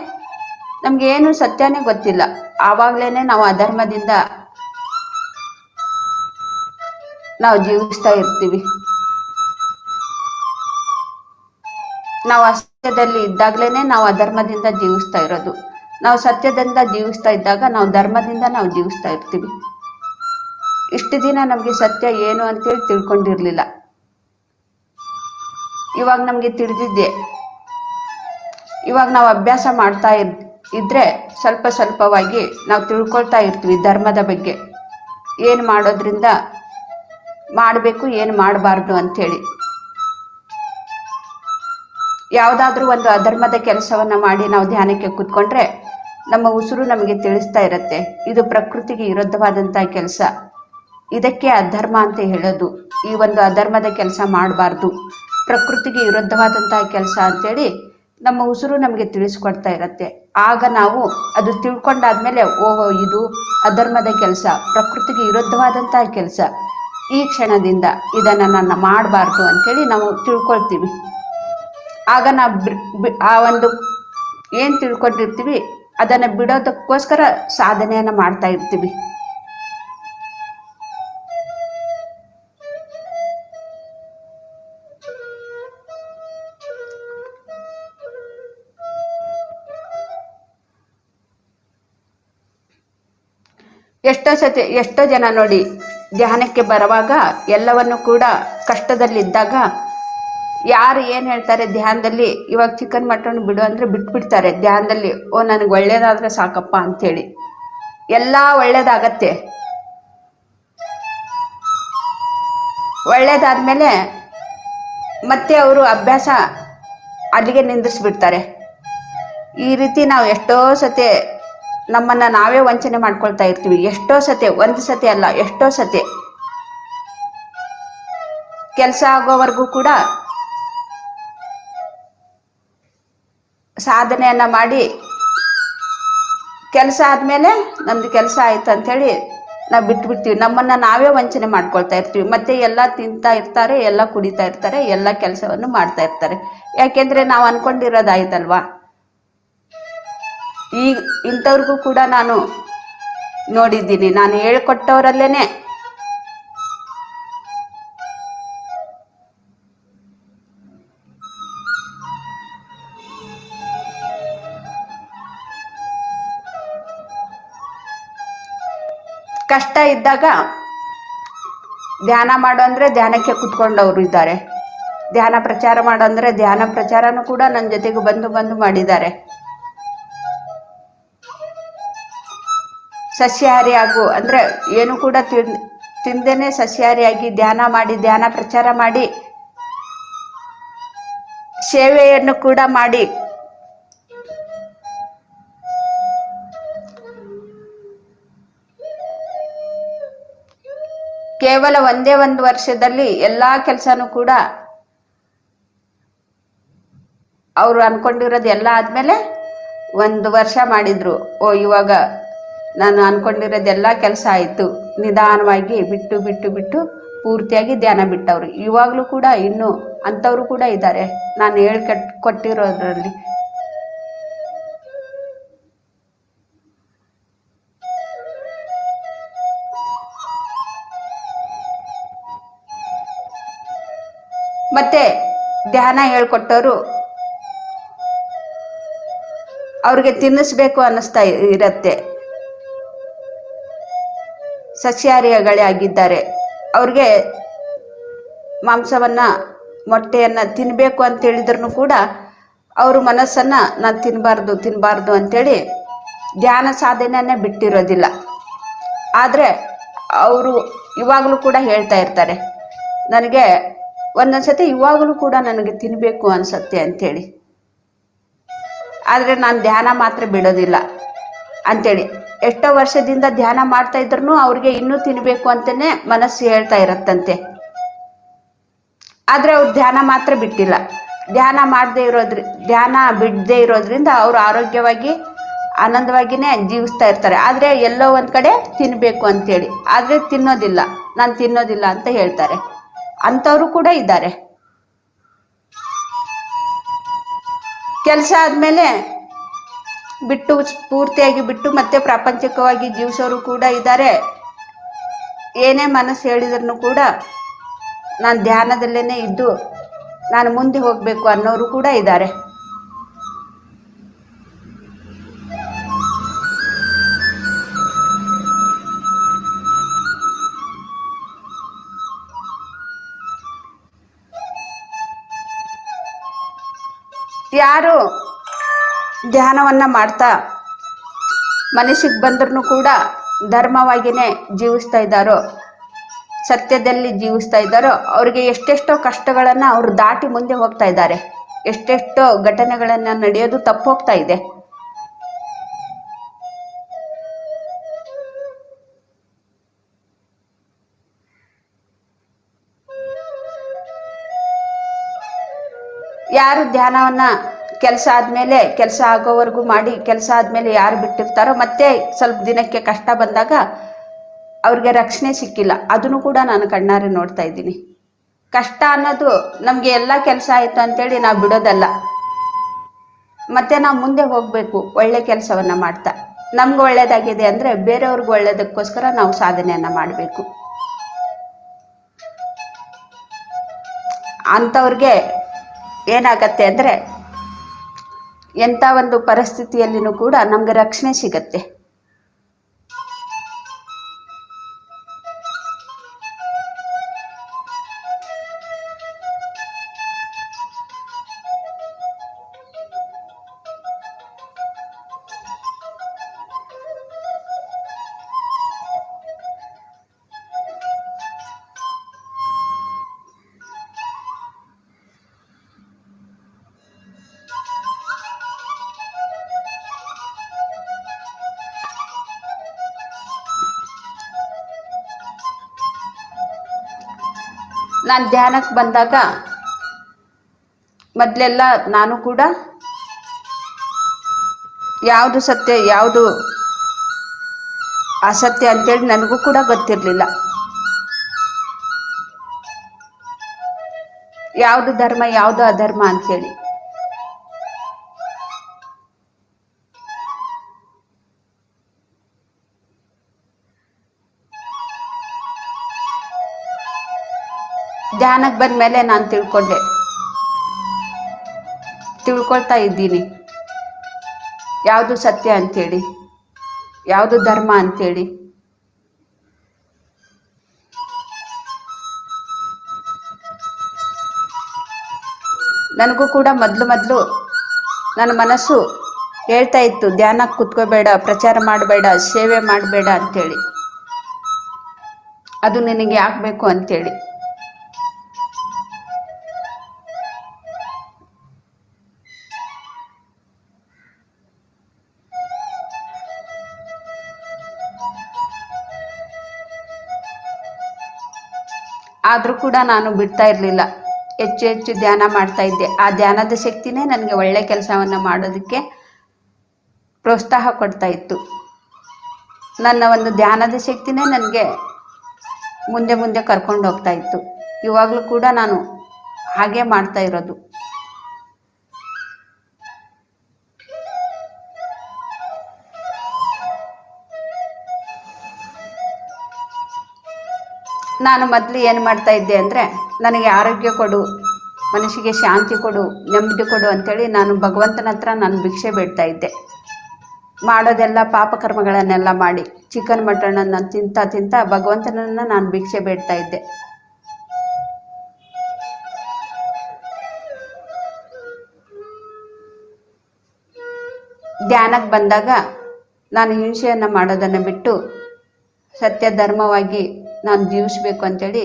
ನಮ್ಗೆ ಏನು ಸತ್ಯನೇ ಗೊತ್ತಿಲ್ಲ, ಆವಾಗ್ಲೇನೆ ನಾವು ಅಧರ್ಮದಿಂದ ನಾವು ಜೀವಿಸ್ತಾ ಇರ್ತೀವಿ. ನಾವು ಅಸತ್ಯದಲ್ಲಿ ಇದ್ದಾಗ್ಲೇನೆ ನಾವು ಅಧರ್ಮದಿಂದ ಜೀವಿಸ್ತಾ ಇರೋದು. ನಾವು ಸತ್ಯದಿಂದ ಜೀವಿಸ್ತಾ ಇದ್ದಾಗ ನಾವು ಧರ್ಮದಿಂದ ನಾವು ಜೀವಿಸ್ತಾ ಇರ್ತೀವಿ. ಇಷ್ಟು ದಿನ ನಮಗೆ ಸತ್ಯ ಏನು ಅಂತೇಳಿ ತಿಳ್ಕೊಂಡಿರ್ಲಿಲ್ಲ. ಇವಾಗ ನಮಗೆ ತಿಳಿದಿದ್ದೆ. ಇವಾಗ ನಾವು ಅಭ್ಯಾಸ ಇದ್ರೆ ಸ್ವಲ್ಪ ಸ್ವಲ್ಪವಾಗಿ ನಾವು ತಿಳ್ಕೊಳ್ತಾ ಇರ್ತೀವಿ ಧರ್ಮದ ಬಗ್ಗೆ, ಏನು ಮಾಡೋದ್ರಿಂದ ಮಾಡಬೇಕು ಏನು ಮಾಡಬಾರ್ದು ಅಂಥೇಳಿ. ಯಾವುದಾದ್ರೂ ಒಂದು ಅಧರ್ಮದ ಕೆಲಸವನ್ನು ಮಾಡಿ ನಾವು ಧ್ಯಾನಕ್ಕೆ ಕೂತ್ಕೊಂಡ್ರೆ ನಮ್ಮ ಉಸಿರು ನಮಗೆ ತಿಳಿಸ್ತಾ ಇರುತ್ತೆ, ಇದು ಪ್ರಕೃತಿಗೆ ವಿರುದ್ಧವಾದಂಥ ಕೆಲಸ, ಇದಕ್ಕೆ ಅಧರ್ಮ ಅಂತ ಹೇಳೋದು. ಈ ಒಂದು ಅಧರ್ಮದ ಕೆಲಸ ಮಾಡಬಾರ್ದು, ಪ್ರಕೃತಿಗೆ ವಿರುದ್ಧವಾದಂತಹ ಕೆಲಸ ಅಂತೇಳಿ ನಮ್ಮ ಉಸಿರು ನಮಗೆ ತಿಳಿಸ್ಕೊಡ್ತಾ ಇರುತ್ತೆ. ಆಗ ನಾವು ಅದು ತಿಳ್ಕೊಂಡಾದ್ಮೇಲೆ ಓಹೋ ಇದು ಅಧರ್ಮದ ಕೆಲಸ, ಪ್ರಕೃತಿಗೆ ವಿರುದ್ಧವಾದಂತಹ ಕೆಲಸ, ಈ ಕ್ಷಣದಿಂದ ಇದನ್ನು ನಾನು ಮಾಡಬಾರ್ದು ಅಂಥೇಳಿ ನಾವು ತಿಳ್ಕೊಳ್ತೀವಿ. ಆಗ ನಾವು ಆ ಒಂದು ಏನು ತಿಳ್ಕೊಂಡಿರ್ತೀವಿ ಅದನ್ನು ಬಿಡೋದಕ್ಕೋಸ್ಕರ ಸಾಧನೆಯನ್ನು ಮಾಡ್ತಾ ಇರ್ತೀವಿ. ಎಷ್ಟೋ ಜನ ನೋಡಿ ಧ್ಯಾನಕ್ಕೆ ಬರುವಾಗ ಎಲ್ಲವನ್ನು ಕೂಡ ಕಷ್ಟದಲ್ಲಿದ್ದಾಗ ಯಾರು ಏನು ಹೇಳ್ತಾರೆ ಧ್ಯಾನದಲ್ಲಿ, ಇವಾಗ ಚಿಕನ್ ಮಟನ್ ಬಿಡು ಅಂದರೆ ಬಿಟ್ಬಿಡ್ತಾರೆ ಧ್ಯಾನದಲ್ಲಿ. ಓ ನನಗೆ ಒಳ್ಳೇದಾದರೆ ಸಾಕಪ್ಪ ಅಂಥೇಳಿ. ಎಲ್ಲ ಒಳ್ಳೇದಾಗತ್ತೆ, ಒಳ್ಳೇದಾದ್ಮೇಲೆ ಮತ್ತೆ ಅವರು ಅಭ್ಯಾಸ ಅಲ್ಲಿಗೆ ನಿಂದಿಸ್ಬಿಡ್ತಾರೆ. ಈ ರೀತಿ ನಾವು ಎಷ್ಟೋ ಸತಿ ನಮ್ಮನ್ನು ನಾವೇ ವಂಚನೆ ಮಾಡ್ಕೊಳ್ತಾ ಇರ್ತೀವಿ. ಎಷ್ಟೋ ಸತಿ, ಒಂದು ಸತಿ ಅಲ್ಲ ಎಷ್ಟೋ ಸತಿ. ಕೆಲಸ ಆಗೋವರೆಗೂ ಕೂಡ ಸಾಧನೆಯನ್ನು ಮಾಡಿ ಕೆಲಸ ಆದಮೇಲೆ ನಮ್ಮದು ಕೆಲಸ ಆಯ್ತು ಅಂಥೇಳಿ ನಾವು ಬಿಟ್ಬಿಡ್ತೀವಿ. ನಮ್ಮನ್ನು ನಾವೇ ವಂಚನೆ ಮಾಡ್ಕೊಳ್ತಾ ಇರ್ತೀವಿ. ಮತ್ತೆ ಎಲ್ಲ ತಿಂತಾ ಇರ್ತಾರೆ, ಎಲ್ಲ ಕುಡಿತಾ ಇರ್ತಾರೆ, ಎಲ್ಲ ಕೆಲಸವನ್ನು ಮಾಡ್ತಾ ಇರ್ತಾರೆ. ಯಾಕೆಂದರೆ ನಾವು ಅಂದ್ಕೊಂಡಿರೋದಾಯ್ತಲ್ವಾ. ಈಗ ಇಂಥವ್ರಿಗೂ ಕೂಡ ನಾನು ನೋಡಿದ್ದೀನಿ, ನಾನು ಹೇಳ್ಕೊಟ್ಟವರಲ್ಲೇನೆ ಕಷ್ಟ ಇದ್ದಾಗ ಧ್ಯಾನ ಮಾಡು ಅಂದರೆ ಧ್ಯಾನಕ್ಕೆ ಕುತ್ಕೊಂಡವರು ಇದ್ದಾರೆ, ಧ್ಯಾನ ಪ್ರಚಾರ ಮಾಡು ಅಂದರೆ ಧ್ಯಾನ ಪ್ರಚಾರನೂ ಕೂಡ ನನ್ನ ಜೊತೆಗೆ ಬಂದು ಮಾಡಿದ್ದಾರೆ. ಸಸ್ಯಾಹಾರಿ ಆಗು ಅಂದರೆ ಏನು ಕೂಡ ತಿಂದೇನೆ ಸಸ್ಯಾಹಾರಿಯಾಗಿ ಧ್ಯಾನ ಮಾಡಿ, ಧ್ಯಾನ ಪ್ರಚಾರ ಮಾಡಿ, ಸೇವೆಯನ್ನು ಕೂಡ ಮಾಡಿ ಕೇವಲ ಒಂದೇ ಒಂದು ವರ್ಷದಲ್ಲಿ ಎಲ್ಲ ಕೆಲಸನೂ ಕೂಡ ಅವರು ಅನ್ಕೊಂಡಿರೋದು ಎಲ್ಲ ಆದಮೇಲೆ 1 ವರ್ಷ ಮಾಡಿದ್ರು. ಓ ಇವಾಗ ನಾನು ಅನ್ಕೊಂಡಿರೋದೆಲ್ಲ ಕೆಲಸ ಆಯಿತು, ನಿಧಾನವಾಗಿ ಬಿಟ್ಟು ಪೂರ್ತಿಯಾಗಿ ಧ್ಯಾನ ಬಿಟ್ಟವ್ರು. ಇವಾಗಲೂ ಕೂಡ ಇನ್ನೂ ಅಂಥವ್ರು ಕೂಡ ಇದ್ದಾರೆ ನಾನು ಕೊಟ್ಟಿರೋದ್ರಲ್ಲಿ. ಮತ್ತೆ ಧ್ಯಾನ ಹೇಳ್ಕೊಟ್ಟವರು ಅವ್ರಿಗೆ ತಿನ್ನಿಸ್ಬೇಕು ಅನ್ನಿಸ್ತಾ ಇರತ್ತೆ. ಸಸ್ಯಾಹಾರಿಗಳೇ ಆಗಿದ್ದಾರೆ, ಅವ್ರಿಗೆ ಮಾಂಸವನ್ನು ಮೊಟ್ಟೆಯನ್ನು ತಿನ್ನಬೇಕು ಅಂತ ಹೇಳಿದ್ರು ಕೂಡ ಅವರು ಮನಸ್ಸನ್ನು ನಾನು ತಿನ್ನಬಾರ್ದು ಅಂಥೇಳಿ ಧ್ಯಾನ ಸಾಧನೆಯನ್ನೇ ಬಿಟ್ಟಿರೋದಿಲ್ಲ. ಆದರೆ ಅವರು ಇವಾಗಲೂ ಕೂಡ ಹೇಳ್ತಾ ಇರ್ತಾರೆ, ನನಗೆ ಒಂದೊಂದ್ಸತಿ ಇವಾಗಲೂ ಕೂಡ ನನಗೆ ತಿನ್ನಬೇಕು ಅನಿಸುತ್ತೆ ಅಂಥೇಳಿ, ಆದರೆ ನಾನು ಧ್ಯಾನ ಮಾತ್ರ ಬಿಡೋದಿಲ್ಲ ಅಂಥೇಳಿ. ಎಷ್ಟೋ ವರ್ಷದಿಂದ ಧ್ಯಾನ ಮಾಡ್ತಾ ಇದ್ರು ಅವ್ರಿಗೆ ಇನ್ನೂ ತಿನ್ನಬೇಕು ಅಂತಲೇ ಮನಸ್ಸು ಹೇಳ್ತಾ ಇರತ್ತಂತೆ. ಆದರೆ ಅವ್ರು ಧ್ಯಾನ ಮಾತ್ರ ಬಿಟ್ಟಿಲ್ಲ. ಧ್ಯಾನ ಬಿಡದೇ ಇರೋದ್ರಿಂದ ಅವರು ಆರೋಗ್ಯವಾಗಿ ಆನಂದವಾಗಿಯೇ ಜೀವಿಸ್ತಾ ಇರ್ತಾರೆ. ಆದರೆ ಎಲ್ಲೋ ಒಂದು ಕಡೆ ತಿನ್ನಬೇಕು ಅಂಥೇಳಿ, ಆದರೆ ನಾನು ತಿನ್ನೋದಿಲ್ಲ ಅಂತ ಹೇಳ್ತಾರೆ. ಅಂಥವರು ಕೂಡ ಇದ್ದಾರೆ. ಕೆಲಸ ಆದಮೇಲೆ ಪೂರ್ತಿಯಾಗಿ ಬಿಟ್ಟು ಮತ್ತೆ ಪ್ರಾಪಂಚಿಕವಾಗಿ ಜೀವಿಸೋರು ಕೂಡ ಇದ್ದಾರೆ. ಏನೇ ಮನಸ್ಸು ಹೇಳಿದ್ರು ಕೂಡ ನಾನು ಧ್ಯಾನದಲ್ಲೇ ಇದ್ದು ನಾನು ಮುಂದೆ ಹೋಗಬೇಕು ಅನ್ನೋರು ಕೂಡ ಇದ್ದಾರೆ. ಯಾರು ಧ್ಯಾನವನ್ನು ಮಾಡ್ತಾ ಮನಸ್ಸಿಗೆ ಬಂದ್ರೂ ಕೂಡ ಧರ್ಮವಾಗಿಯೇ ಜೀವಿಸ್ತಾ ಇದ್ದಾರೋ, ಸತ್ಯದಲ್ಲಿ ಜೀವಿಸ್ತಾ ಇದ್ದಾರೋ ಅವ್ರಿಗೆ ಎಷ್ಟೆಷ್ಟೋ ಕಷ್ಟಗಳನ್ನು ಅವರು ದಾಟಿ ಮುಂದೆ ಹೋಗ್ತಾ ಇದ್ದಾರೆ. ಎಷ್ಟೆಷ್ಟೋ ಘಟನೆಗಳನ್ನು ನಡೆಯೋದು ತಪ್ಪು ಹೋಗ್ತಾ ಇದೆ. ಯಾರು ಧ್ಯಾನವನ್ನ ಕೆಲಸ ಆದ್ಮೇಲೆ, ಕೆಲಸ ಆಗೋವರೆಗೂ ಮಾಡಿ, ಕೆಲಸ ಆದ್ಮೇಲೆ ಯಾರು ಬಿಟ್ಟಿರ್ತಾರೋ ಮತ್ತೆ ಸ್ವಲ್ಪ ದಿನಕ್ಕೆ ಕಷ್ಟ ಬಂದಾಗ ಅವ್ರಿಗೆ ರಕ್ಷಣೆ ಸಿಕ್ಕಿಲ್ಲ. ಅದನ್ನು ಕೂಡ ನಾನು ಕಣ್ಣಾರೆ ನೋಡ್ತಾ ಇದ್ದೀನಿ. ಕಷ್ಟ ಅನ್ನೋದು ನಮಗೆ ಎಲ್ಲ ಕೆಲಸ ಆಯಿತು ಅಂತೇಳಿ ನಾವು ಬಿಡೋದಲ್ಲ, ಮತ್ತೆ ನಾವು ಮುಂದೆ ಹೋಗಬೇಕು ಒಳ್ಳೆ ಕೆಲಸವನ್ನ ಮಾಡ್ತಾ. ನಮ್ಗೆ ಒಳ್ಳೇದಾಗಿದೆ ಅಂದರೆ ಬೇರೆಯವ್ರಿಗೆ ಒಳ್ಳೇದಕ್ಕೋಸ್ಕರ ನಾವು ಸಾಧನೆಯನ್ನ ಮಾಡಬೇಕು. ಅಂಥವ್ರಿಗೆ ಏನಾಗತ್ತೆ ಅಂದರೆ ಎಂಥ ಒಂದು ಪರಿಸ್ಥಿತಿಯಲ್ಲಿನೂ ಕೂಡ ನಮ್ಗೆ ರಕ್ಷಣೆ ಸಿಗತ್ತೆ. ನಾನು ಧ್ಯಾನಕ್ಕೆ ಬಂದಾಗ ಮೊದಲೆಲ್ಲ ನಾನು ಕೂಡ ಯಾವುದು ಸತ್ಯ ಯಾವುದು ಅಸತ್ಯ ಅಂತೇಳಿ ನನಗೂ ಕೂಡ ಗೊತ್ತಿರಲಿಲ್ಲ. ಯಾವುದು ಧರ್ಮ ಯಾವುದು ಅಧರ್ಮ ಅಂತೇಳಿ. ಧ್ಯಾನಕ್ಕೆ ಬಂದ ಮೇಲೆ ನಾನು ತಿಳ್ಕೊಳ್ತಾ ಇದ್ದೀನಿ ಯಾವುದು ಸತ್ಯ ಅಂತೇಳಿ, ಯಾವುದು ಧರ್ಮ ಅಂತೇಳಿ. ನನಗೂ ಕೂಡ ಮೊದಲು ನನ್ನ ಮನಸ್ಸು ಹೇಳ್ತಾ ಇತ್ತು, ಧ್ಯಾನಕ್ಕೆ ಕುತ್ಕೋಬೇಡ, ಪ್ರಚಾರ ಮಾಡಬೇಡ, ಸೇವೆ ಮಾಡಬೇಡ ಅಂತೇಳಿ. ಅದು ನಿನಗೆ ಯಾಕೆ ಬೇಕು ಅಂತೇಳಿ. ಆದರೂ ಕೂಡ ನಾನು ಬಿಡ್ತಾ ಇರಲಿಲ್ಲ. ಹೆಚ್ಚು ಹೆಚ್ಚು ಧ್ಯಾನ ಮಾಡ್ತಾ ಇದ್ದೆ. ಆ ಧ್ಯಾನದ ಶಕ್ತಿನೇ ನನಗೆ ಒಳ್ಳೆ ಕೆಲಸವನ್ನು ಮಾಡೋದಕ್ಕೆ ಪ್ರೋತ್ಸಾಹ ಕೊಡ್ತಾ ಇತ್ತು. ನನ್ನ ಒಂದು ಧ್ಯಾನದ ಶಕ್ತಿನೇ ನನಗೆ ಮುಂದೆ ಮುಂದೆ ಕರ್ಕೊಂಡು ಹೋಗ್ತಾ ಇತ್ತು. ಇವಾಗಲೂ ಕೂಡ ನಾನು ಹಾಗೆ ಮಾಡ್ತಾ ಇರೋದು. ನಾನು ಮೊದಲು ಏನು ಮಾಡ್ತಾ ಇದ್ದೆ ಅಂದರೆ, ನನಗೆ ಆರೋಗ್ಯ ಕೊಡು, ಮನಸ್ಸಿಗೆ ಶಾಂತಿ ಕೊಡು, ನೆಮ್ಮದಿ ಕೊಡು ಅಂತೇಳಿ ನಾನು ಭಗವಂತನ ಹತ್ರ ನಾನು ಭಿಕ್ಷೆ ಬೇಡ್ತಾ ಇದ್ದೆ. ಮಾಡೋದೆಲ್ಲ ಪಾಪಕರ್ಮಗಳನ್ನೆಲ್ಲ ಮಾಡಿ ಚಿಕನ್ ಮಟನನ್ನು ತಿಂತ ಭಗವಂತನನ್ನು ನಾನು ಭಿಕ್ಷೆ ಬೇಡ್ತಾ ಇದ್ದೆ. ಧ್ಯಾನಕ್ಕೆ ಬಂದಾಗ ನಾನು ಹಿಂಸೆಯನ್ನು ಮಾಡೋದನ್ನು ಬಿಟ್ಟು ಸತ್ಯ ಧರ್ಮವಾಗಿ ನಾನು ಜೀವಿಸ್ಬೇಕು ಅಂತೇಳಿ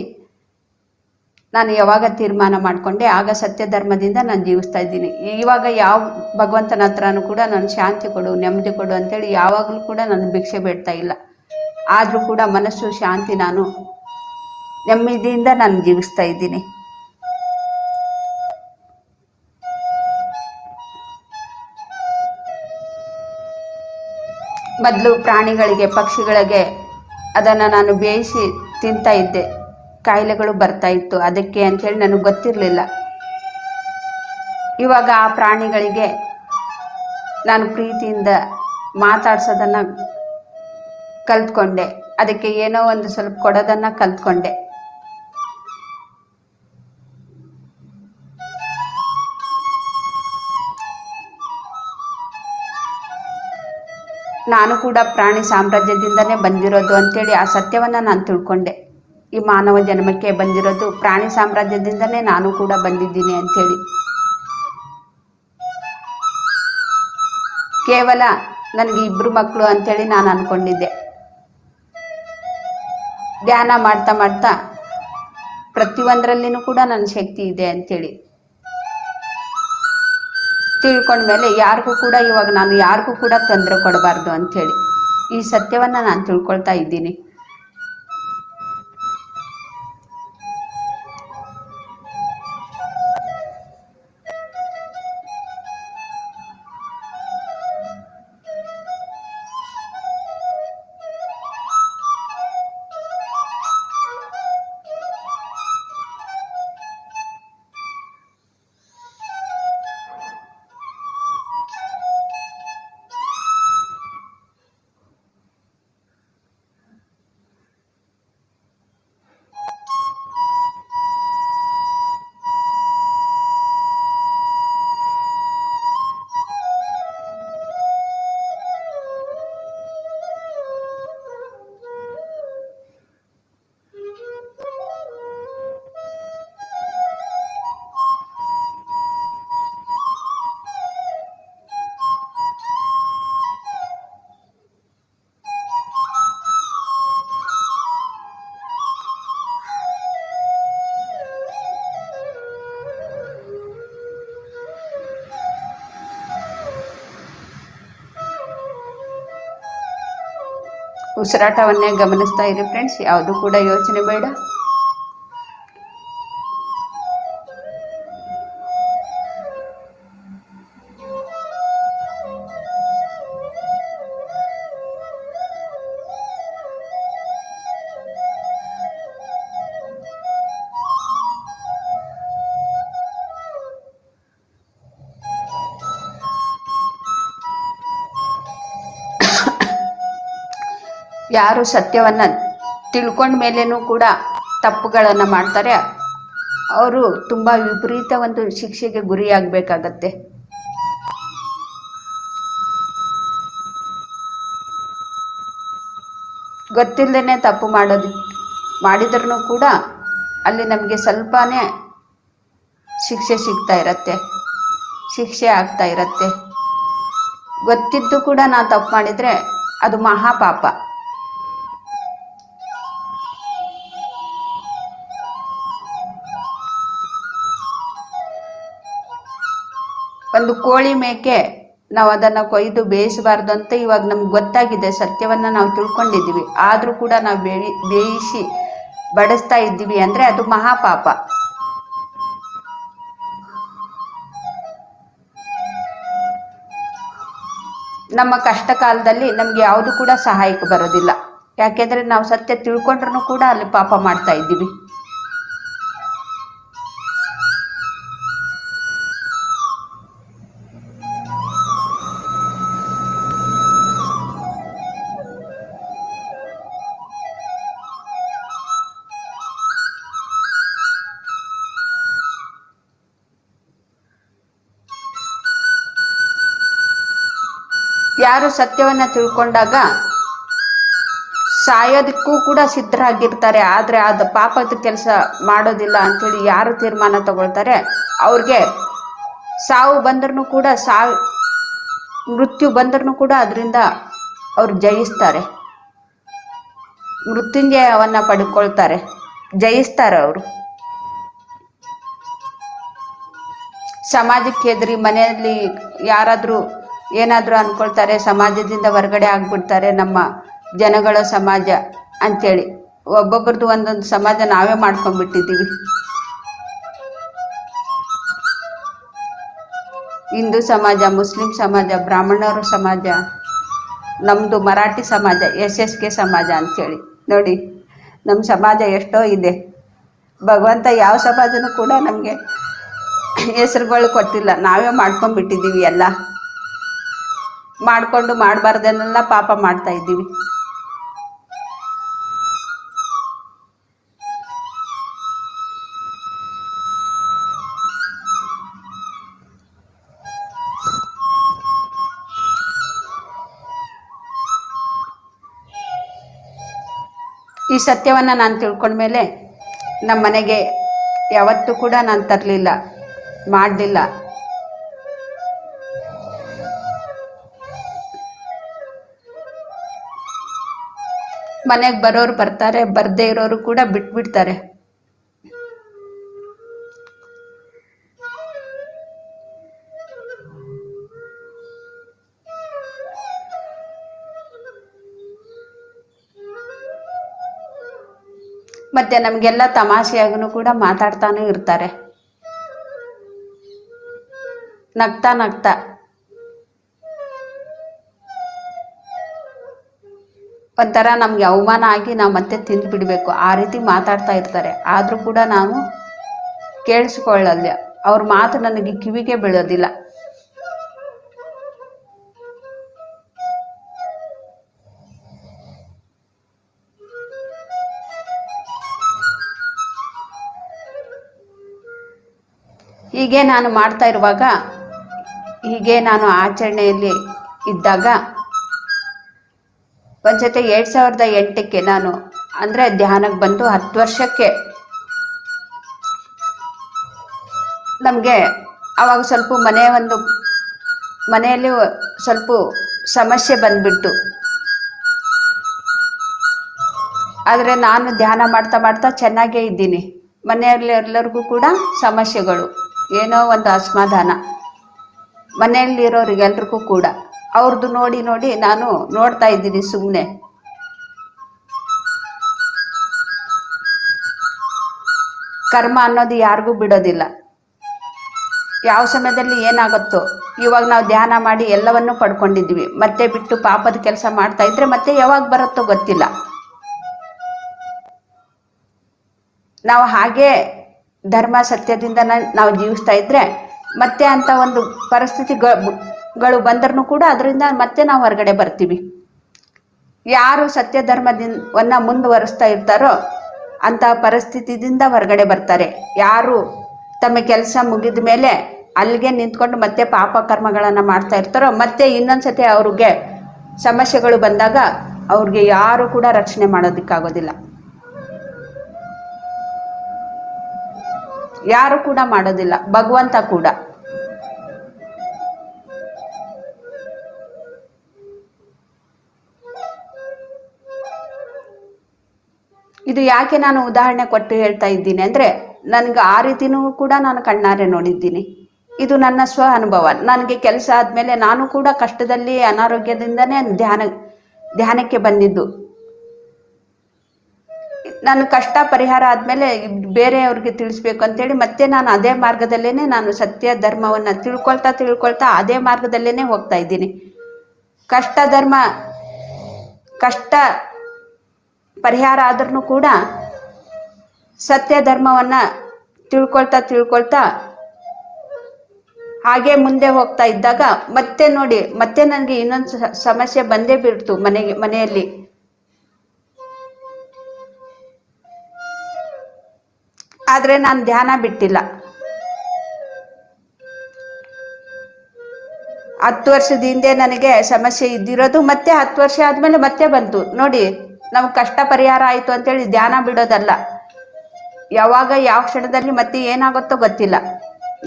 ನಾನು ಯಾವಾಗ ತೀರ್ಮಾನ ಮಾಡಿಕೊಂಡೆ, ಆಗ ಸತ್ಯ ಧರ್ಮದಿಂದ ನಾನು ಜೀವಿಸ್ತಾ ಇದ್ದೀನಿ. ಇವಾಗ ಯಾವ ಭಗವಂತನ ಹತ್ರನೂ ಕೂಡ ನಾನು ಶಾಂತಿ ಕೊಡು, ನೆಮ್ಮದಿ ಕೊಡು ಅಂತೇಳಿ ಯಾವಾಗಲೂ ಕೂಡ ನಾನು ಭಿಕ್ಷೆ ಬೇಡ್ತಾ ಇಲ್ಲ. ಆದರೂ ಕೂಡ ಮನಸ್ಸು ಶಾಂತಿ, ನಾನು ನೆಮ್ಮದಿಯಿಂದ ನಾನು ಜೀವಿಸ್ತಾ ಇದ್ದೀನಿ. ಮೊದಲು ಪ್ರಾಣಿಗಳಿಗೆ, ಪಕ್ಷಿಗಳಿಗೆ ಅದನ್ನು ನಾನು ಬೇಯಿಸಿ ತಿಂತಾ ಇದ್ದೆ. ಕಾಯಿಲೆಗಳು ಬರ್ತಾ ಇತ್ತು ಅದಕ್ಕೆ ಅಂಥೇಳಿ ನನಗೆ ಗೊತ್ತಿರಲಿಲ್ಲ. ಇವಾಗ ಆ ಪ್ರಾಣಿಗಳಿಗೆ ನಾನು ಪ್ರೀತಿಯಿಂದ ಮಾತಾಡ್ಸೋದನ್ನು ಕಲ್ತ್ಕೊಂಡೆ. ಅದಕ್ಕೆ ಏನೋ ಒಂದು ಸ್ವಲ್ಪ ಕೊಡೋದನ್ನು ಕಲ್ತ್ಕೊಂಡೆ. ನಾನು ಕೂಡ ಪ್ರಾಣಿ ಸಾಮ್ರಾಜ್ಯದಿಂದನೇ ಬಂದಿರೋದು ಅಂತೇಳಿ ಆ ಸತ್ಯವನ್ನು ನಾನು ತಿಳ್ಕೊಂಡೆ. ಈ ಮಾನವ ಜನ್ಮಕ್ಕೆ ಬಂದಿರೋದು ಪ್ರಾಣಿ ಸಾಮ್ರಾಜ್ಯದಿಂದನೇ ನಾನು ಕೂಡ ಬಂದಿದ್ದೀನಿ ಅಂಥೇಳಿ. ಕೇವಲ ನನಗೆ 2 ಮಕ್ಕಳು ಅಂತೇಳಿ ನಾನು ಅಂದ್ಕೊಂಡಿದ್ದೆ. ಧ್ಯಾನ ಮಾಡ್ತಾ ಮಾಡ್ತಾ ಪ್ರತಿಯೊಂದರಲ್ಲಿನೂ ಕೂಡ ನನ್ನ ಶಕ್ತಿ ಇದೆ ಅಂತೇಳಿ ತಿಳ್ಕೊಂಡ್ಮೇಲೆ ಯಾರಿಗೂ ಕೂಡ ಇವಾಗ ನಾನು ಯಾರಿಗೂ ಕೂಡ ತೊಂದರೆ ಕೊಡಬಾರ್ದು ಅಂಥೇಳಿ ಈ ಸತ್ಯವನ್ನು ನಾನು ತಿಳ್ಕೊಳ್ತಾ ಇದ್ದೀನಿ. ಉಸಿರಾಟವನ್ನೇ ಗಮನಿಸ್ತಾ ಇರಿ ಫ್ರೆಂಡ್ಸ್, ಯಾವುದು ಕೂಡ ಯೋಚನೆ ಬೇಡ. ಯಾರು ಸತ್ಯವನ್ನು ತಿಳ್ಕೊಂಡ ಮೇಲೇನೂ ಕೂಡ ತಪ್ಪುಗಳನ್ನು ಮಾಡ್ತಾರೆ ಅವರು ತುಂಬ ವಿಪರೀತ ಒಂದು ಶಿಕ್ಷೆಗೆ ಗುರಿಯಾಗಬೇಕಾಗತ್ತೆ. ಗೊತ್ತಿಲ್ಲದೇ ತಪ್ಪು ಮಾಡಿದ್ರೂ ಕೂಡ ಅಲ್ಲಿ ನಮಗೆ ಸ್ವಲ್ಪನೇ ಶಿಕ್ಷೆ ಸಿಗ್ತಾ ಇರತ್ತೆ, ಶಿಕ್ಷೆ ಆಗ್ತಾ ಇರತ್ತೆ. ಗೊತ್ತಿದ್ದು ಕೂಡ ನಾವು ತಪ್ಪು ಮಾಡಿದರೆ ಅದು ಮಹಾಪಾಪ. ಒಂದು ಕೋಳಿ ಮೇಕೆ ನಾವು ಅದನ್ನು ಕೊಯ್ದು ಬೇಯಿಸಬಾರ್ದು ಅಂತ ಇವಾಗ ನಮ್ಗೆ ಗೊತ್ತಾಗಿದೆ, ಸತ್ಯವನ್ನು ನಾವು ತಿಳ್ಕೊಂಡಿದ್ದೀವಿ. ಆದರೂ ಕೂಡ ನಾವು ಬೇಯಿಸಿ ಬಡಿಸ್ತಾ ಇದ್ದೀವಿ ಅಂದರೆ ಅದು ಮಹಾಪಾಪ. ನಮ್ಮ ಕಷ್ಟ ಕಾಲದಲ್ಲಿ ನಮ್ಗೆ ಯಾವುದು ಕೂಡ ಸಹಾಯಕ್ಕೆ ಬರೋದಿಲ್ಲ. ಯಾಕೆಂದರೆ ನಾವು ಸತ್ಯ ತಿಳ್ಕೊಂಡ್ರೂ ಕೂಡ ಅಲ್ಲಿ ಪಾಪ ಮಾಡ್ತಾ ಇದ್ದೀವಿ. ಯಾರು ಸತ್ಯವನ್ನು ತಿಳ್ಕೊಂಡಾಗ ಸಾಯೋದಕ್ಕೂ ಕೂಡ ಸಿದ್ಧರಾಗಿರ್ತಾರೆ, ಆದರೆ ಅದು ಪಾಪದ ಕೆಲಸ ಮಾಡೋದಿಲ್ಲ ಅಂಥೇಳಿ ಯಾರು ತೀರ್ಮಾನ ತಗೊಳ್ತಾರೆ ಅವ್ರಿಗೆ ಸಾವು ಬಂದ್ರೂ ಕೂಡ ಮೃತ್ಯು ಬಂದ್ರೂ ಕೂಡ ಅದರಿಂದ ಅವ್ರು ಜಯಿಸ್ತಾರೆ, ಮೃತ್ಯುಂಜಯವನ್ನು ಪಡ್ಕೊಳ್ತಾರೆ, ಜಯಿಸ್ತಾರೆ ಅವರು. ಸಮಾಜಕ್ಕೆ ಹೆದರಿ ಮನೆಯಲ್ಲಿ ಯಾರಾದರೂ ಏನಾದರೂ ಅಂದ್ಕೊಳ್ತಾರೆ, ಸಮಾಜದಿಂದ ಹೊರಗಡೆ ಆಗ್ಬಿಡ್ತಾರೆ ನಮ್ಮ ಜನಗಳ ಸಮಾಜ ಅಂಥೇಳಿ. ಒಬ್ಬೊಬ್ರದ್ದು ಒಂದೊಂದು ಸಮಾಜ ನಾವೇ ಮಾಡ್ಕೊಂಡ್ಬಿಟ್ಟಿದ್ದೀವಿ. ಹಿಂದೂ ಸಮಾಜ, ಮುಸ್ಲಿಂ ಸಮಾಜ, ಬ್ರಾಹ್ಮಣರ ಸಮಾಜ, ನಮ್ಮದು ಮರಾಠಿ ಸಮಾಜ, SSK ಸಮಾಜ ಅಂಥೇಳಿ. ನೋಡಿ ನಮ್ಮ ಸಮಾಜ ಎಷ್ಟೋ ಇದೆ. ಭಗವಂತ ಯಾವ ಸಮಾಜನೂ ಕೂಡ ನಮಗೆ ಹೆಸರುಗಳು ಕೊಟ್ಟಿಲ್ಲ, ನಾವೇ ಮಾಡ್ಕೊಂಡ್ಬಿಟ್ಟಿದ್ದೀವಿ. ಎಲ್ಲ ಮಾಡಿಕೊಂಡು ಮಾಡಬಾರ್ದನ್ನೆಲ್ಲ ಪಾಪ ಮಾಡ್ತಾ ಇದ್ದೀವಿ. ಈ ಸತ್ಯವನ್ನು ನಾನು ತಿಳ್ಕೊಂಡ್ಮೇಲೆ ನಮ್ಮ ಮನೆಗೆ ಯಾವತ್ತೂ ಕೂಡ ನಾನು ತರಲಿಲ್ಲ, ಮಾಡಲಿಲ್ಲ. ಮನೆಗೆ ಬರೋರು ಬರ್ತಾರೆ, ಬರ್ದೇ ಇರೋರು ಕೂಡ ಬಿಟ್ಬಿಡ್ತಾರೆ. ಮತ್ತೆ ನಮ್ಗೆಲ್ಲ ತಮಾಷೆಯಾಗೂ ಕೂಡ ಮಾತಾಡ್ತಾನೆ ಇರ್ತಾರೆ, ನಗ್ತಾ ನಗ್ತಾ. ಒಂಥರ ನಮ್ಗೆ ಅವಮಾನ ಆಗಿ ನಾವು ಮತ್ತೆ ತಿಂದು ಬಿಡಬೇಕು ಆ ರೀತಿ ಮಾತಾಡ್ತಾ ಇರ್ತಾರೆ. ಆದರೂ ಕೂಡ ನಾವು ಕೇಳಿಸ್ಕೊಳ್ಳಲ್ಲ, ಅವ್ರ ಮಾತು ನನಗೆ ಕಿವಿಗೆ ಬೀಳೋದಿಲ್ಲ. ಹೀಗೆ ನಾನು ಮಾಡ್ತಾ ಇರುವಾಗ, ಹೀಗೆ ನಾನು ಆಚರಣೆಯಲ್ಲಿ ಇದ್ದಾಗ ಒಂದ್ಸತಿ 2008ಕ್ಕೆ ನಾನು ಅಂದರೆ ಧ್ಯಾನಕ್ಕೆ ಬಂದು 10 ವರ್ಷಕ್ಕೆ ನಮಗೆ ಆವಾಗ ಸ್ವಲ್ಪ ಮನೆಯಲ್ಲಿ ಸ್ವಲ್ಪ ಸಮಸ್ಯೆ ಬಂದ್ಬಿಟ್ಟು, ಆದರೆ ನಾನು ಧ್ಯಾನ ಮಾಡ್ತಾ ಮಾಡ್ತಾ ಚೆನ್ನಾಗೇ ಇದ್ದೀನಿ. ಮನೆಯಲ್ಲಿ ಎಲ್ಲರಿಗೂ ಕೂಡ ಸಮಸ್ಯೆಗಳು, ಏನೋ ಒಂದು ಅಸಮಾಧಾನ ಮನೆಯಲ್ಲಿರೋರಿಗೆಲ್ರಿಗೂ ಕೂಡ. ಅವ್ರದ್ದು ನೋಡಿ ನೋಡಿ ನಾನು ನೋಡ್ತಾ ಇದ್ದೀನಿ ಸುಮ್ಮನೆ. ಕರ್ಮ ಅನ್ನೋದು ಯಾರಿಗೂ ಬಿಡೋದಿಲ್ಲ. ಯಾವ ಸಮಯದಲ್ಲಿ ಏನಾಗುತ್ತೋ, ಇವಾಗ ನಾವು ಧ್ಯಾನ ಮಾಡಿ ಎಲ್ಲವನ್ನೂ ಪಡ್ಕೊಂಡಿದ್ವಿ, ಮತ್ತೆ ಬಿಟ್ಟು ಪಾಪದ ಕೆಲಸ ಮಾಡ್ತಾ ಇದ್ರೆ ಮತ್ತೆ ಯಾವಾಗ ಬರುತ್ತೋ ಗೊತ್ತಿಲ್ಲ. ನಾವು ಹಾಗೆ ಧರ್ಮ ಸತ್ಯದಿಂದ ನಾವು ಜೀವಿಸ್ತಾ ಇದ್ರೆ ಮತ್ತೆ ಅಂತ ಒಂದು ಪರಿಸ್ಥಿತಿಗಳು ಬಂದ್ರೂ ಕೂಡ ಅದರಿಂದ ಮತ್ತೆ ನಾವು ಹೊರಗಡೆ ಬರ್ತೀವಿ. ಯಾರು ಸತ್ಯ ಧರ್ಮವನ್ನ ಮುಂದುವರಿಸ್ತಾ ಇರ್ತಾರೋ ಅಂತ ಪರಿಸ್ಥಿತಿಯಿಂದ ಹೊರಗಡೆ ಬರ್ತಾರೆ. ಯಾರು ತಮ್ಮ ಕೆಲಸ ಮುಗಿದ ಮೇಲೆ ಅಲ್ಲಿಗೆ ನಿಂತ್ಕೊಂಡು ಮತ್ತೆ ಪಾಪ ಕರ್ಮಗಳನ್ನು ಮಾಡ್ತಾ ಇರ್ತಾರೋ ಮತ್ತೆ ಇನ್ನೊಂದ್ಸತಿ ಅವ್ರಿಗೆ ಸಮಸ್ಯೆಗಳು ಬಂದಾಗ ಅವ್ರಿಗೆ ಯಾರು ಕೂಡ ರಕ್ಷಣೆ ಮಾಡೋದಕ್ಕಾಗೋದಿಲ್ಲ, ಯಾರು ಕೂಡ ಮಾಡೋದಿಲ್ಲ, ಭಗವಂತ ಕೂಡ. ಇದು ಯಾಕೆ ನಾನು ಉದಾಹರಣೆ ಕೊಟ್ಟು ಹೇಳ್ತಾ ಇದ್ದೀನಿ ಅಂದರೆ, ನನಗೆ ಆ ರೀತಿನೂ ಕೂಡ ನಾನು ಕಣ್ಣಾರೆ ನೋಡಿದ್ದೀನಿ. ಇದು ನನ್ನ ಸ್ವ ಅನುಭವ. ನನಗೆ ಕೆಲಸ ಆದಮೇಲೆ ನಾನು ಕೂಡ ಕಷ್ಟದಲ್ಲಿ ಅನಾರೋಗ್ಯದಿಂದನೇ ಧ್ಯಾನಕ್ಕೆ ಬಂದಿದ್ದು. ನನ್ನ ಕಷ್ಟ ಪರಿಹಾರ ಆದಮೇಲೆ ಬೇರೆಯವ್ರಿಗೆ ತಿಳಿಸ್ಬೇಕು ಅಂತೇಳಿ ಮತ್ತೆ ನಾನು ಅದೇ ಮಾರ್ಗದಲ್ಲೇ ನಾನು ಸತ್ಯ ಧರ್ಮವನ್ನು ತಿಳ್ಕೊಳ್ತಾ ಅದೇ ಮಾರ್ಗದಲ್ಲೇ ಹೋಗ್ತಾ ಇದ್ದೀನಿ. ಕಷ್ಟ ಪರಿಹಾರ ಆದ್ರೂ ಕೂಡ ಸತ್ಯ ಧರ್ಮವನ್ನು ತಿಳ್ಕೊಳ್ತಾ ಹಾಗೆ ಮುಂದೆ ಹೋಗ್ತಾ ಇದ್ದಾಗ ಮತ್ತೆ ನೋಡಿ ಮತ್ತೆ ನನಗೆ ಇನ್ನೊಂದು ಸಮಸ್ಯೆ ಬಂದೇ ಬಿಡ್ತು ಮನೆಯಲ್ಲಿ. ಆದರೆ ನಾನು ಧ್ಯಾನ ಬಿಟ್ಟಿಲ್ಲ. 10 ವರ್ಷದ ಹಿಂದೆ ನನಗೆ ಸಮಸ್ಯೆ ಇದ್ದಿರೋದು ಮತ್ತೆ 10 ವರ್ಷ ಆದಮೇಲೆ ಮತ್ತೆ ಬಂತು. ನೋಡಿ, ನಮ್ಗೆ ಕಷ್ಟ ಪರಿಹಾರ ಆಯಿತು ಅಂತೇಳಿ ಧ್ಯಾನ ಬಿಡೋದಲ್ಲ. ಯಾವಾಗ ಯಾವ ಕ್ಷಣದಲ್ಲಿ ಮತ್ತೆ ಏನಾಗುತ್ತೋ ಗೊತ್ತಿಲ್ಲ.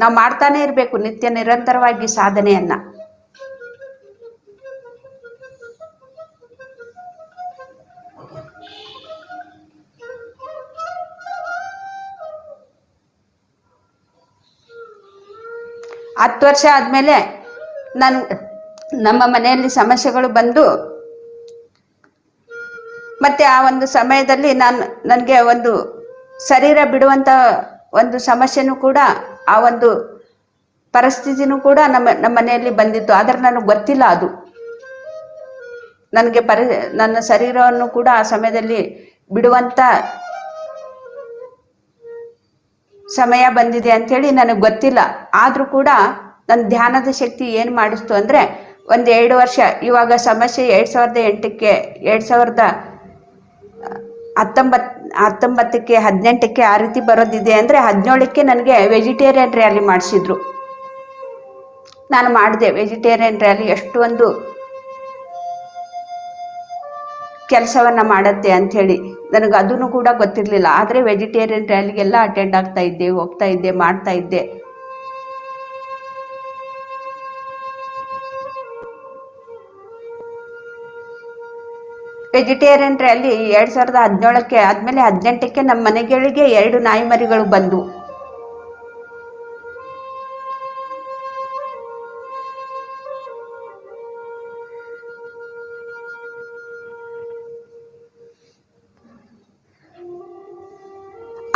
ನಾವು ಮಾಡ್ತಾನೆ ಇರಬೇಕು ನಿತ್ಯ ನಿರಂತರವಾಗಿ ಸಾಧನೆಯನ್ನ. ಹತ್ತು ವರ್ಷ ಆದಮೇಲೆ ನಮ್ಮ ಮನೆಯಲ್ಲಿ ಸಮಸ್ಯೆಗಳು ಬಂದು ಮತ್ತೆ ಆ ಒಂದು ಸಮಯದಲ್ಲಿ ನನಗೆ ಒಂದು ಶರೀರ ಬಿಡುವಂಥ ಒಂದು ಸಮಸ್ಯೆನೂ ಕೂಡ, ಆ ಒಂದು ಪರಿಸ್ಥಿತಿನೂ ಕೂಡ ನಮ್ಮ ಮನೆಯಲ್ಲಿ ಬಂದಿತ್ತು. ಆದರೆ ನನಗೆ ಗೊತ್ತಿಲ್ಲ ಅದು ನನಗೆ ನನ್ನ ಶರೀರವನ್ನು ಕೂಡ ಆ ಸಮಯದಲ್ಲಿ ಬಿಡುವಂಥ ಸಮಯ ಬಂದಿದೆ ಅಂಥೇಳಿ ನನಗೆ ಗೊತ್ತಿಲ್ಲ. ಆದರೂ ಕೂಡ ನನ್ನ ಧ್ಯಾನದ ಶಕ್ತಿ ಏನು ಮಾಡಿಸ್ತು ಅಂದರೆ, ಒಂದು 2 ವರ್ಷ, ಇವಾಗ ಸಮಸ್ಯೆ 2008ಕ್ಕೆ 2019ಕ್ಕೆ 18ಕ್ಕೆ ಆ ರೀತಿ ಬರೋದಿದೆ ಅಂದರೆ 17ಕ್ಕೆ ನನಗೆ ವೆಜಿಟೇರಿಯನ್ ರ್ಯಾಲಿ ಮಾಡಿಸಿದ್ರು. ನಾನು ಮಾಡಿದೆ ವೆಜಿಟೇರಿಯನ್ ರ್ಯಾಲಿ. ಎಷ್ಟು ಒಂದು ಕೆಲಸವನ್ನು ಮಾಡುತ್ತೆ ಅಂಥೇಳಿ ನನಗೆ ಅದನ್ನು ಕೂಡ ಗೊತ್ತಿರಲಿಲ್ಲ. ಆದರೆ ವೆಜಿಟೇರಿಯನ್ ರ್ಯಾಲಿಗೆಲ್ಲ ಅಟೆಂಡ್ ಆಗ್ತಾ ಇದ್ದೆ, ಹೋಗ್ತಾ ಇದ್ದೆ, ಮಾಡ್ತಾ ಇದ್ದೆ. ವೆಜಿಟೇರಿಯನ್ ರ್ಯಾಲಿ 2017ಕ್ಕೆ ಆದ್ಮೇಲೆ 18ಕ್ಕೆ ನಮ್ಮ ಮನೆಗಳಿಗೆ 2 ನಾಯಿ ಮರಿಗಳು ಬಂದು.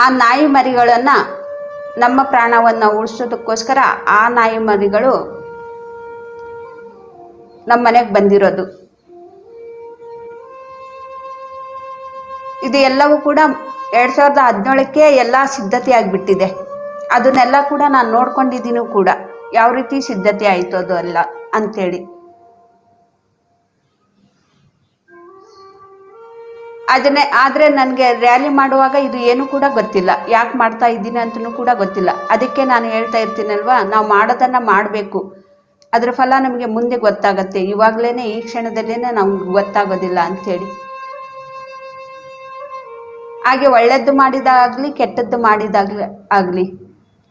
ಆ ನಾಯಿ ಮರಿಗಳನ್ನ ನಮ್ಮ ಪ್ರಾಣವನ್ನ ಉಳಿಸೋದಕ್ಕೋಸ್ಕರ ಆ ನಾಯಿ ಮರಿಗಳು ನಮ್ಮ ಮನೆಗೆ ಬಂದಿರೋದು. ಇದು ಎಲ್ಲವೂ ಕೂಡ 2017ಕ್ಕೆ ಎಲ್ಲ ಸಿದ್ಧತೆ ಆಗಿಬಿಟ್ಟಿದೆ. ಅದನ್ನೆಲ್ಲ ಕೂಡ ನಾನು ನೋಡ್ಕೊಂಡಿದ್ದೀನಿ ಕೂಡ, ಯಾವ ರೀತಿ ಸಿದ್ಧತೆ ಆಯಿತು ಅದು ಅಲ್ಲ ಅಂತೇಳಿ. ಆದರೆ ನನಗೆ ರ್ಯಾಲಿ ಮಾಡುವಾಗ ಇದು ಏನು ಕೂಡ ಗೊತ್ತಿಲ್ಲ, ಯಾಕೆ ಮಾಡ್ತಾ ಇದ್ದೀನಿ ಅಂತಲೂ ಕೂಡ ಗೊತ್ತಿಲ್ಲ. ಅದಕ್ಕೆ ನಾನು ಹೇಳ್ತಾ ಇರ್ತೀನಲ್ವಾ, ನಾವು ಮಾಡೋದನ್ನು ಮಾಡಬೇಕು, ಅದರ ಫಲ ನಮಗೆ ಮುಂದೆ ಗೊತ್ತಾಗತ್ತೆ. ಇವಾಗಲೇ ಈ ಕ್ಷಣದಲ್ಲೇ ನಮ್ಗೆ ಗೊತ್ತಾಗೋದಿಲ್ಲ ಅಂಥೇಳಿ. ಹಾಗೆ ಒಳ್ಳೆಯದ್ದು ಮಾಡಿದಾಗಲಿ ಕೆಟ್ಟದ್ದು ಮಾಡಿದಾಗಲಿ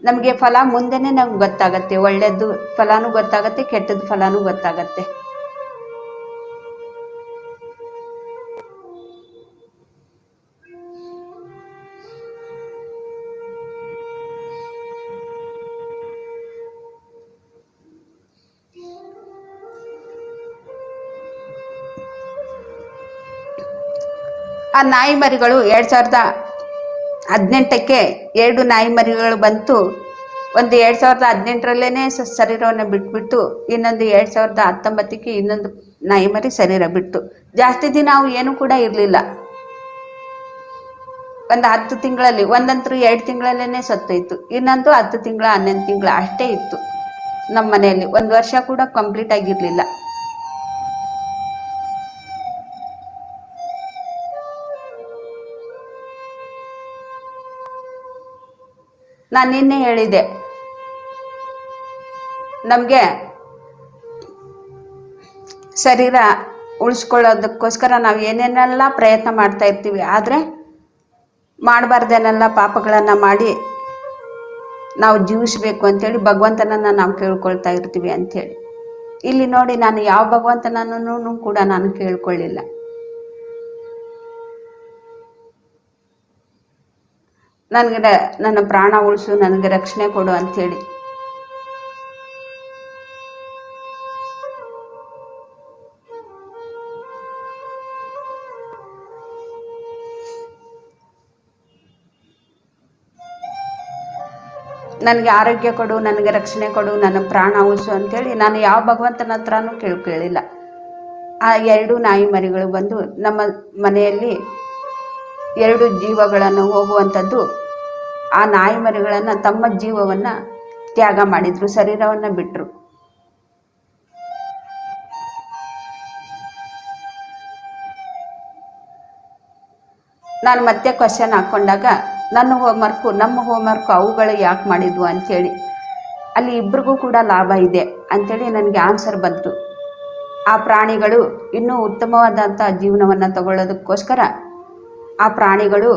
ನಮಗೆ ಫಲ ಮುಂದೆನೇ ನಮ್ಗೆ ಗೊತ್ತಾಗತ್ತೆ. ಒಳ್ಳೆಯದು ಫಲನೂ ಗೊತ್ತಾಗತ್ತೆ, ಕೆಟ್ಟದ್ದು ಫಲನೂ ಗೊತ್ತಾಗತ್ತೆ. ಆ ನಾಯಿ ಮರಿಗಳು 2018ಕ್ಕೆ 2 ನಾಯಿ ಮರಿಗಳು ಬಂತು. ಒಂದು 2018ರಲ್ಲೇ ಶರೀರವನ್ನು ಬಿಟ್ಬಿಟ್ಟು, ಇನ್ನೊಂದು 2019ಕ್ಕೆ ಇನ್ನೊಂದು ನಾಯಿ ಮರಿ ಶರೀರ ಬಿಟ್ಟು. ಜಾಸ್ತಿ ದಿನ ಅವು ಏನು ಕೂಡ ಇರಲಿಲ್ಲ. ಒಂದು 10 ತಿಂಗಳಲ್ಲಿ, ಒಂದಂತರೂ 2 ತಿಂಗಳಲ್ಲೇ ಸತ್ತೋಯ್ತು, ಇನ್ನೊಂದು 10 ತಿಂಗಳ 11 ತಿಂಗಳ ಅಷ್ಟೇ ಇತ್ತು ನಮ್ಮ ಮನೆಯಲ್ಲಿ. 1 ವರ್ಷ ಕೂಡ ಕಂಪ್ಲೀಟ್ ಆಗಿರಲಿಲ್ಲ. ನಾನು ನಿನ್ನೆ ಹೇಳಿದೆ, ನಮಗೆ ಶರೀರ ಉಳಿಸ್ಕೊಳ್ಳೋದಕ್ಕೋಸ್ಕರ ನಾವು ಏನೇನೆಲ್ಲ ಪ್ರಯತ್ನ ಮಾಡ್ತಾ ಇರ್ತೀವಿ, ಆದರೆ ಮಾಡಬಾರ್ದೇನೆಲ್ಲ ಪಾಪಗಳನ್ನು ಮಾಡಿ ನಾವು ಜೀವಿಸಬೇಕು ಅಂಥೇಳಿ ಭಗವಂತನನ್ನು ನಾವು ಕೇಳ್ಕೊಳ್ತಾ ಇರ್ತೀವಿ ಅಂಥೇಳಿ. ಇಲ್ಲಿ ನೋಡಿ, ನಾನು ಯಾವ ಭಗವಂತನನ್ನು ಕೂಡ ನಾನು ಕೇಳ್ಕೊಳ್ಳಿಲ್ಲ. ನನಗೆ ನನ್ನ ಪ್ರಾಣ ಉಳಿಸು, ನನಗೆ ರಕ್ಷಣೆ ಕೊಡು ಅಂಥೇಳಿ. ನನಗೆ ಆರೋಗ್ಯ ಕೊಡು, ನನಗೆ ರಕ್ಷಣೆ ಕೊಡು, ನನ್ನ ಪ್ರಾಣ ಉಳಿಸು ಅಂಥೇಳಿ ನಾನು ಯಾವ ಭಗವಂತನ ಹತ್ರನೂ ಕೇಳಿಲ್ಲ. ಆ 2 ನಾಯಿ ಮರಿಗಳು ಬಂದು ನಮ್ಮ ಮನೆಯಲ್ಲಿ 2 ಜೀವಗಳನ್ನು ಹೋಗುವಂಥದ್ದು. ಆ ನಾಯಿ ಮರಿಗಳನ್ನು ತಮ್ಮ ಜೀವವನ್ನು ತ್ಯಾಗ ಮಾಡಿದ್ರು, ಶರೀರವನ್ನು ಬಿಟ್ಟರು. ನಾನು ಮತ್ತೆ ಕ್ವಶನ್ ಹಾಕ್ಕೊಂಡಾಗ ನಮ್ಮ ಹೋಮ್ವರ್ಕು ಅವುಗಳು ಯಾಕೆ ಮಾಡಿದ್ವು ಅಂಥೇಳಿ, ಅಲ್ಲಿ ಇಬ್ಬರಿಗೂ ಕೂಡ ಲಾಭ ಇದೆ ಅಂಥೇಳಿ ನನಗೆ ಆನ್ಸರ್ ಬಂತು. ಆ ಪ್ರಾಣಿಗಳು ಇನ್ನೂ ಉತ್ತಮವಾದಂಥ ಜೀವನವನ್ನು ತಗೊಳ್ಳೋದಕ್ಕೋಸ್ಕರ ಆ ಪ್ರಾಣಿಗಳು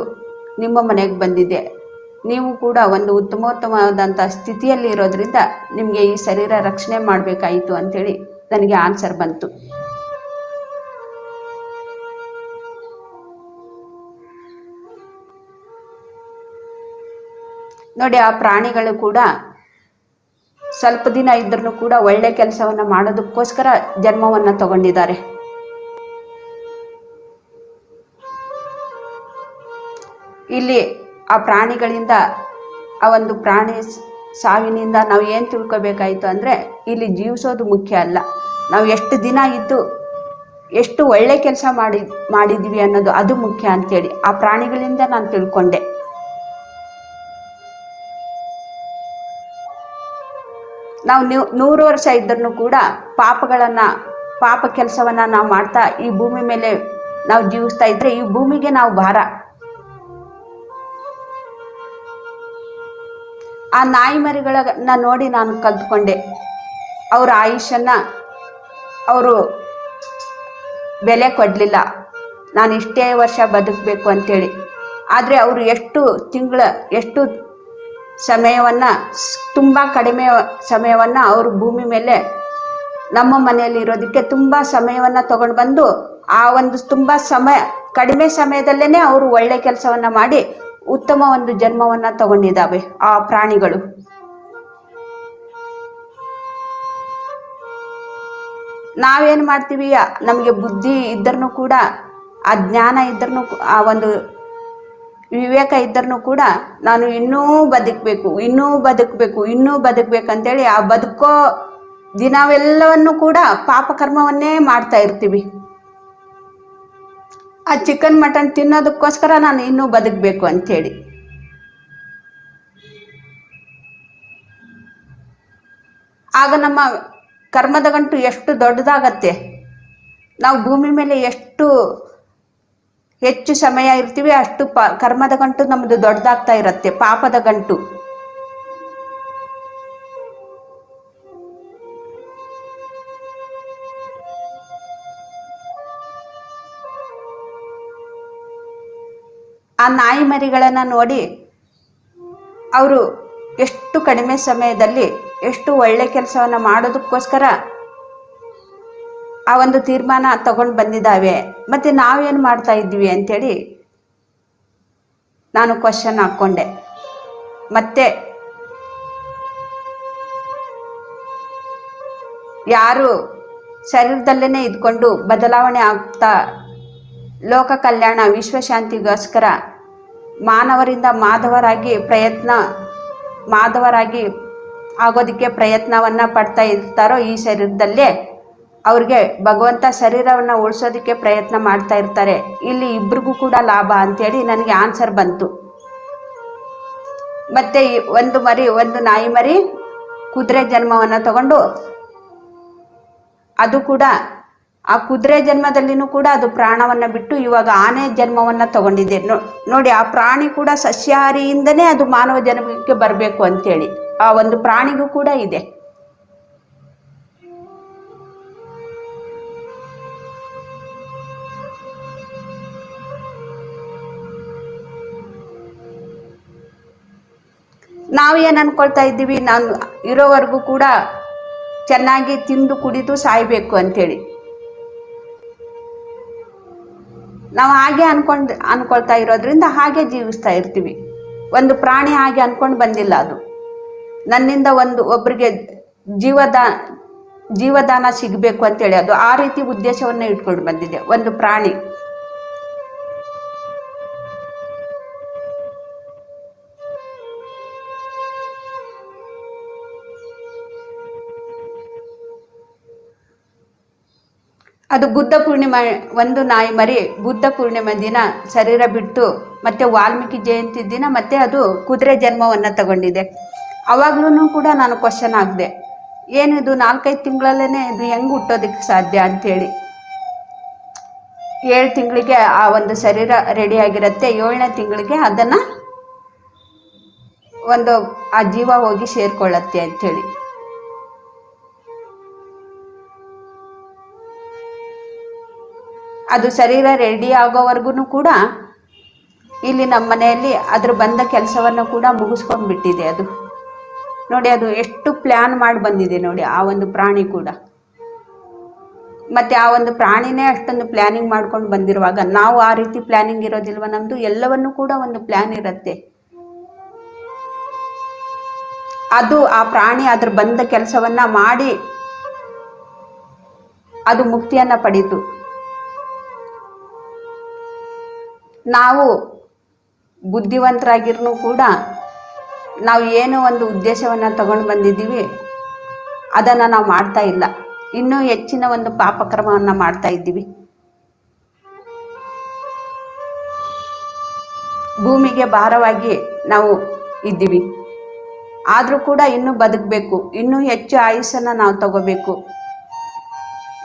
ನಿಮ್ಮ ಮನೆಗೆ ಬಂದಿದೆ. ನೀವು ಕೂಡ ಒಂದು ಉತ್ತಮೋತ್ತಮವಾದಂಥ ಸ್ಥಿತಿಯಲ್ಲಿ ಇರೋದ್ರಿಂದ ನಿಮಗೆ ಈ ಶರೀರ ರಕ್ಷಣೆ ಮಾಡಬೇಕಾಯಿತು ಅಂಥೇಳಿ ನನಗೆ ಆನ್ಸರ್ ಬಂತು. ನೋಡಿ, ಆ ಪ್ರಾಣಿಗಳು ಕೂಡ ಸ್ವಲ್ಪ ದಿನ ಇದ್ರೂ ಕೂಡ ಒಳ್ಳೆ ಕೆಲಸವನ್ನು ಮಾಡೋದಕ್ಕೋಸ್ಕರ ಜನ್ಮವನ್ನು ತಗೊಂಡಿದ್ದಾರೆ. ಇಲ್ಲಿ ಆ ಪ್ರಾಣಿಗಳಿಂದ, ಆ ಒಂದು ಪ್ರಾಣಿ ಸಾವಿನಿಂದ ನಾವು ಏನು ತಿಳ್ಕೊಬೇಕಾಯಿತು ಅಂದರೆ, ಇಲ್ಲಿ ಜೀವಿಸೋದು ಮುಖ್ಯ ಅಲ್ಲ, ನಾವು ಎಷ್ಟು ದಿನ ಇದ್ದು ಎಷ್ಟು ಒಳ್ಳೆ ಕೆಲಸ ಮಾಡಿದ್ವಿ ಅನ್ನೋದು ಅದು ಮುಖ್ಯ ಅಂತೇಳಿ ಆ ಪ್ರಾಣಿಗಳಿಂದ ನಾನು ತಿಳ್ಕೊಂಡೆ. ನಾವು 100 ವರ್ಷ ಇದ್ರೂ ಕೂಡ ಪಾಪ ಕೆಲಸವನ್ನು ನಾವು ಮಾಡ್ತಾ ಈ ಭೂಮಿ ಮೇಲೆ ನಾವು ಜೀವಿಸ್ತಾ ಇದ್ರೆ ಈ ಭೂಮಿಗೆ ನಾವು ಭಾರ. ಆ ನಾಯಿ ಮರಿಗಳನ್ನ ನೋಡಿ ನಾನು ಕಲ್ತ್ಕೊಂಡೆ, ಅವರ ಆಯುಷನ್ನು ಅವರು ಬೆಲೆ ಕೊಡಲಿಲ್ಲ, ನಾನು ಇಷ್ಟೇ ವರ್ಷ ಬದುಕಬೇಕು ಅಂತೇಳಿ. ಆದರೆ ಅವರು ಎಷ್ಟು ಸಮಯವನ್ನು, ತುಂಬ ಕಡಿಮೆ ಸಮಯವನ್ನು ಅವರು ಭೂಮಿ ಮೇಲೆ ನಮ್ಮ ಮನೆಯಲ್ಲಿ ಇರೋದಕ್ಕೆ ತುಂಬ ಸಮಯವನ್ನು ತಗೊಂಡು ಬಂದು ಆ ಒಂದು ತುಂಬಾ ಕಡಿಮೆ ಸಮಯದಲ್ಲೇನೆ ಅವರು ಒಳ್ಳೆ ಕೆಲಸವನ್ನ ಮಾಡಿ ಉತ್ತಮ ಒಂದು ಜನ್ಮವನ್ನ ತಗೊಂಡಿದ್ದಾವೆ ಆ ಪ್ರಾಣಿಗಳು. ನಾವೇನ್ ಮಾಡ್ತೀವಿ, ನಮಗೆ ಬುದ್ಧಿ ಇದ್ರೂ ಕೂಡ, ಆ ಜ್ಞಾನ ಇದ್ರೂ, ಆ ಒಂದು ವಿವೇಕ ಇದ್ರೂ ಕೂಡ ನಾನು ಇನ್ನೂ ಬದುಕಬೇಕಂತೇಳಿ ಆ ಬದುಕೋ ದಿನವೆಲ್ಲವನ್ನು ಕೂಡ ಪಾಪಕರ್ಮವನ್ನೇ ಮಾಡ್ತಾ ಇರ್ತೀವಿ. ಆ ಚಿಕನ್ ಮಟನ್ ತಿನ್ನೋದಕ್ಕೋಸ್ಕರ ನಾನು ಇನ್ನೂ ಬದುಕಬೇಕು ಅಂತೇಳಿ. ಆಗ ನಮ್ಮ ಕರ್ಮದ ಗಂಟು ಎಷ್ಟು ದೊಡ್ಡದಾಗತ್ತೆ. ನಾವು ಭೂಮಿ ಮೇಲೆ ಎಷ್ಟು ಹೆಚ್ಚು ಸಮಯ ಇರ್ತೀವಿ ಅಷ್ಟು ಕರ್ಮದ ಗಂಟು ನಮ್ದು ದೊಡ್ಡದಾಗ್ತಾ ಇರತ್ತೆ, ಪಾಪದ ಗಂಟು. ಆ ನಾಯಿ ಮರಿಗಳನ್ನ ನೋಡಿ ಅವರು ಎಷ್ಟು ಕಡಿಮೆ ಸಮಯದಲ್ಲಿ ಎಷ್ಟು ಒಳ್ಳೆ ಕೆಲಸವನ್ನ ಮಾಡೋದಕ್ಕೋಸ್ಕರ ಆ ಒಂದು ತೀರ್ಮಾನ ತಗೊಂಡು ಬಂದಿದ್ದಾವೆ. ಮತ್ತೆ ನಾವೇನು ಮಾಡ್ತಾ ಇದ್ವಿ ಅಂತೇಳಿ ನಾನು ಕ್ವಶನ್ ಹಾಕ್ಕೊಂಡೆ. ಮತ್ತೆ ಯಾರು ಶರೀರದಲ್ಲೇನೆ ಇದ್ಕೊಂಡು ಬದಲಾವಣೆ ಆಗ್ತಾ ಲೋಕ ಕಲ್ಯಾಣ ವಿಶ್ವಶಾಂತಿಗೋಸ್ಕರ ಮಾನವರಿಂದ ಮಾಧವರಾಗಿ ಆಗೋದಕ್ಕೆ ಪ್ರಯತ್ನವನ್ನ ಪಡ್ತಾ ಇರ್ತಾರೋ ಈ ಶರೀರದಲ್ಲೇ ಅವ್ರಿಗೆ ಭಗವಂತ ಶರೀರವನ್ನ ಉಳಿಸೋದಕ್ಕೆ ಪ್ರಯತ್ನ ಮಾಡ್ತಾ ಇರ್ತಾರೆ. ಇಲ್ಲಿ ಇಬ್ರಿಗೂ ಕೂಡ ಲಾಭ ಅಂತೇಳಿ ನನಗೆ ಆನ್ಸರ್ ಬಂತು. ಮತ್ತೆ ಒಂದು ನಾಯಿ ಮರಿ ಕುದುರೆ ಜನ್ಮವನ್ನ ತಗೊಂಡು ಅದು ಕೂಡ ಆ ಕುದುರೆ ಜನ್ಮದಲ್ಲಿನೂ ಕೂಡ ಅದು ಪ್ರಾಣವನ್ನ ಬಿಟ್ಟು ಇವಾಗ ಆನೆ ಜನ್ಮವನ್ನ ತಗೊಂಡಿದೆ. ನೋಡಿ, ಆ ಪ್ರಾಣಿ ಕೂಡ ಸಸ್ಯಾಹಾರಿಯಿಂದನೇ ಅದು ಮಾನವ ಜನ್ಮಕ್ಕೆ ಬರಬೇಕು ಅಂತೇಳಿ ಆ ಒಂದು ಪ್ರಾಣಿಗೂ ಕೂಡ ಇದೆ. ನಾವು ಏನು ಅನ್ಕೊಳ್ತಾ ಇದ್ದೀವಿ, ನಾನು ಇರೋವರೆಗೂ ಕೂಡ ಚೆನ್ನಾಗಿ ತಿಂದು ಕುಡಿದು ಸಾಯ್ಬೇಕು ಅಂತೇಳಿ. ನಾವು ಹಾಗೆ ಅನ್ಕೊಳ್ತಾ ಇರೋದ್ರಿಂದ ಹಾಗೆ ಜೀವಿಸ್ತಾ ಇರ್ತೀವಿ. ಒಂದು ಪ್ರಾಣಿ ಹಾಗೆ ಅನ್ಕೊಂಡು ಬಂದಿಲ್ಲ. ಅದು ನನ್ನಿಂದ ಒಬ್ಬರಿಗೆ ಜೀವದಾನ ಸಿಗಬೇಕು ಅಂತೇಳಿ ಅದು ಆ ರೀತಿ ಉದ್ದೇಶವನ್ನ ಇಟ್ಕೊಂಡು ಬಂದಿದೆ ಒಂದು ಪ್ರಾಣಿ. ಅದು ಬುದ್ಧ ಪೂರ್ಣಿಮೆ, ಒಂದು ನಾಯಿ ಮರಿ ಬುದ್ಧ ಪೂರ್ಣಿಮೆ ದಿನ ಶರೀರ ಬಿಟ್ಟು ಮತ್ತೆ ವಾಲ್ಮೀಕಿ ಜಯಂತಿ ದಿನ ಮತ್ತೆ ಅದು ಕುದುರೆ ಜನ್ಮವನ್ನ ತಗೊಂಡಿದೆ. ಅವಾಗ್ಲೂ ಕೂಡ ನಾನು ಕ್ವಶನ್ ಆಗಿದೆ, ಏನಿದು 4-5 ತಿಂಗಳಲ್ಲೇನೆ ಇದು ಹೆಂಗ್ ಹುಟ್ಟೋದಕ್ಕೆ ಸಾಧ್ಯ ಅಂತೇಳಿ. 7 ತಿಂಗಳಿಗೆ ಆ ಒಂದು ಶರೀರ ರೆಡಿ ಆಗಿರುತ್ತೆ, 7ನೇ ತಿಂಗಳಿಗೆ ಅದನ್ನ ಆ ಜೀವ ಹೋಗಿ ಸೇರ್ಕೊಳ್ಳತ್ತೆ ಅಂತೇಳಿ. ಅದು ಶರೀರ ರೆಡಿ ಆಗೋವರೆಗೂ ಕೂಡ ಇಲ್ಲಿ ನಮ್ಮ ಮನೆಯಲ್ಲಿ ಅದ್ರ ಬಂದ ಕೆಲಸವನ್ನು ಕೂಡ ಮುಗಿಸ್ಕೊಂಡು ಬಿಟ್ಟಿದೆ. ಅದು ನೋಡಿ, ಅದು ಎಷ್ಟು ಪ್ಲ್ಯಾನ್ ಮಾಡಿ ಬಂದಿದೆ ನೋಡಿ ಆ ಒಂದು ಪ್ರಾಣಿ ಕೂಡ. ಮತ್ತೆ ಆ ಒಂದು ಪ್ರಾಣಿನೇ ಅಷ್ಟೊಂದು ಪ್ಲ್ಯಾನಿಂಗ್ ಮಾಡ್ಕೊಂಡು ಬಂದಿರುವಾಗ ನಾವು ಆ ರೀತಿ ಪ್ಲ್ಯಾನಿಂಗ್ ಇರೋದಿಲ್ವ? ನಮ್ದು ಎಲ್ಲವನ್ನೂ ಕೂಡ ಒಂದು ಪ್ಲ್ಯಾನ್ ಇರುತ್ತೆ. ಅದು ಆ ಪ್ರಾಣಿ ಅದ್ರ ಬಂದ ಕೆಲಸವನ್ನ ಮಾಡಿ ಅದು ಮುಕ್ತಿಯನ್ನ ಪಡೀತು. ನಾವು ಬುದ್ಧಿವಂತರಾಗಿರ್ನೂ ಕೂಡ ನಾವು ಏನೋ ಒಂದು ಉದ್ದೇಶವನ್ನ ತಗೊಂಡು ಬಂದಿದ್ದೀವಿ, ಅದನ್ನು ನಾವು ಮಾಡ್ತಾ ಇಲ್ಲ. ಇನ್ನೂ ಹೆಚ್ಚಿನ ಒಂದು ಪಾಪಕರ್ಮವನ್ನು ಮಾಡ್ತಾ ಇದ್ದೀವಿ. ಭೂಮಿಗೆ ಭಾರವಾಗಿ ನಾವು ಇದ್ದೀವಿ. ಆದರೂ ಕೂಡ ಇನ್ನೂ ಬದುಕಬೇಕು, ಇನ್ನೂ ಹೆಚ್ಚು ಆಯುಸ್ಸನ್ನು ನಾವು ತಗೋಬೇಕು,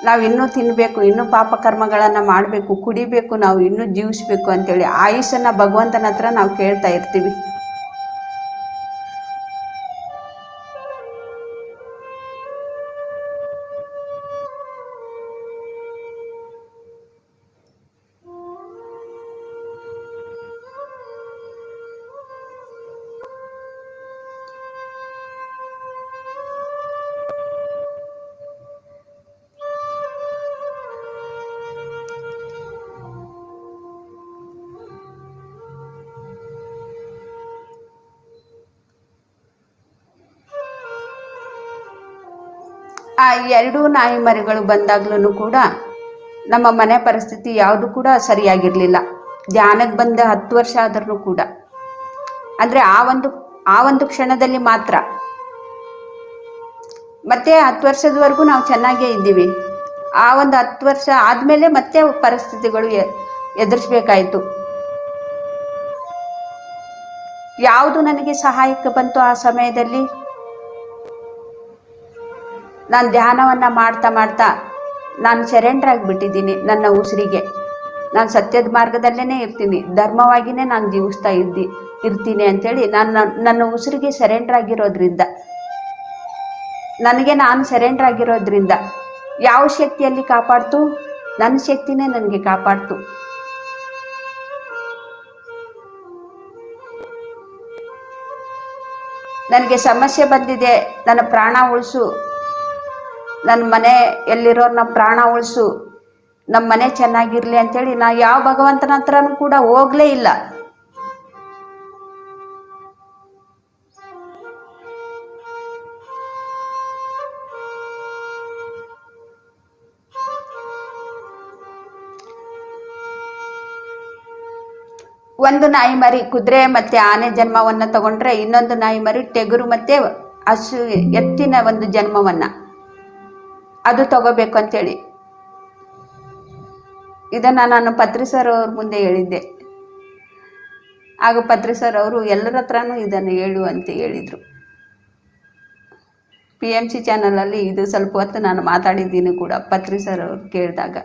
ನಾವು ಇನ್ನೂ ತಿನ್ನಬೇಕು, ಇನ್ನೂ ಪಾಪಕರ್ಮಗಳನ್ನು ಮಾಡಬೇಕು, ಕುಡಿಬೇಕು, ನಾವು ಇನ್ನೂ ಜೀವಿಸ್ಬೇಕು ಅಂತೇಳಿ ಆಯುಷನ್ನು ಭಗವಂತನ ಹತ್ರ ನಾವು ಕೇಳ್ತಾ ಇರ್ತೀವಿ. ಆ ಎರಡೂ ನಾಯಿ ಮರಿಗಳು ಬಂದಾಗ್ಲೂ ಕೂಡ ನಮ್ಮ ಮನೆ ಪರಿಸ್ಥಿತಿ ಯಾವುದು ಕೂಡ ಸರಿಯಾಗಿರಲಿಲ್ಲ. ಧ್ಯಾನಕ್ಕೆ ಬಂದ 10 ವರ್ಷ ಆದ್ರೂ ಕೂಡ, ಅಂದರೆ ಆ ಒಂದು ಕ್ಷಣದಲ್ಲಿ ಮಾತ್ರ. ಮತ್ತೆ 10 ವರ್ಷದವರೆಗೂ ನಾವು ಚೆನ್ನಾಗೇ ಇದ್ದೀವಿ. ಆ ಒಂದು 10 ವರ್ಷ ಆದಮೇಲೆ ಮತ್ತೆ ಪರಿಸ್ಥಿತಿಗಳು ಎದುರಿಸ್ಬೇಕಾಯಿತು. ಯಾವುದು ನನಗೆ ಸಹಾಯಕ್ಕೆ ಬಂತು ಆ ಸಮಯದಲ್ಲಿ? ನಾನು ಧ್ಯಾನವನ್ನು ಮಾಡ್ತಾ ಮಾಡ್ತಾ ನಾನು ಸರೆಂಡರ್ ಆಗಿಬಿಟ್ಟಿದ್ದೀನಿ ನನ್ನ ಉಸಿರಿಗೆ. ನಾನು ಸತ್ಯದ ಮಾರ್ಗದಲ್ಲೇ ಇರ್ತೀನಿ, ಧರ್ಮವಾಗಿಯೇ ನಾನು ಜೀವಿಸ್ತಾ ಇರ್ತೀನಿ ಅಂಥೇಳಿ ನನ್ನ ಉಸಿರಿಗೆ ಸರೆಂಡರ್ ಆಗಿರೋದ್ರಿಂದ, ನನಗೆ ನಾನು ಸರೆಂಡರ್ ಆಗಿರೋದ್ರಿಂದ ಯಾವ ಶಕ್ತಿಯಲ್ಲಿ ಕಾಪಾಡ್ತು? ನನ್ನ ಶಕ್ತಿನೇ ನನಗೆ ಕಾಪಾಡ್ತು. ನನಗೆ ಸಮಸ್ಯೆ ಬಂದಿದೆ, ನನ್ನ ಪ್ರಾಣ ಉಳಿಸು, ನನ್ನ ಮನೆಯಲ್ಲಿರೋರ್ನ ಪ್ರಾಣ ಉಳಿಸು, ನಮ್ಮ ಮನೆ ಚೆನ್ನಾಗಿರಲಿ ಅಂಥೇಳಿ ನಾ ಯಾವ ಭಗವಂತನ ಹತ್ರನೂ ಕೂಡ ಹೋಗಲೇ ಇಲ್ಲ. ಒಂದು ನಾಯಿ ಮರಿ ಕುದುರೆ ಮತ್ತೆ ಆನೆ ಜನ್ಮವನ್ನು ತಗೊಂಡ್ರೆ, ಇನ್ನೊಂದು ನಾಯಿ ಮರಿ ಟೆಗರು ಮತ್ತೆ ಹಸು ಎತ್ತಿನ ಒಂದು ಜನ್ಮವನ್ನು ಅದು ತಗೋಬೇಕು ಅಂತೇಳಿ ಇದನ್ನು ನಾನು ಪತ್ರಿ ಸರ್ ಅವ್ರ ಮುಂದೆ ಹೇಳಿದ್ದೆ. ಆಗ ಪತ್ರಿ ಸರ್ ಅವರು ಎಲ್ಲರ ಹತ್ರನೂ ಇದನ್ನು ಹೇಳು ಅಂತ ಹೇಳಿದರು. PMC ಚಾನಲಲ್ಲಿ ಇದು ಸ್ವಲ್ಪ ಹೊತ್ತು ನಾನು ಮಾತಾಡಿದ್ದೀನಿ ಕೂಡ ಪತ್ರಿ ಸರ್ ಅವರು ಕೇಳಿದಾಗ.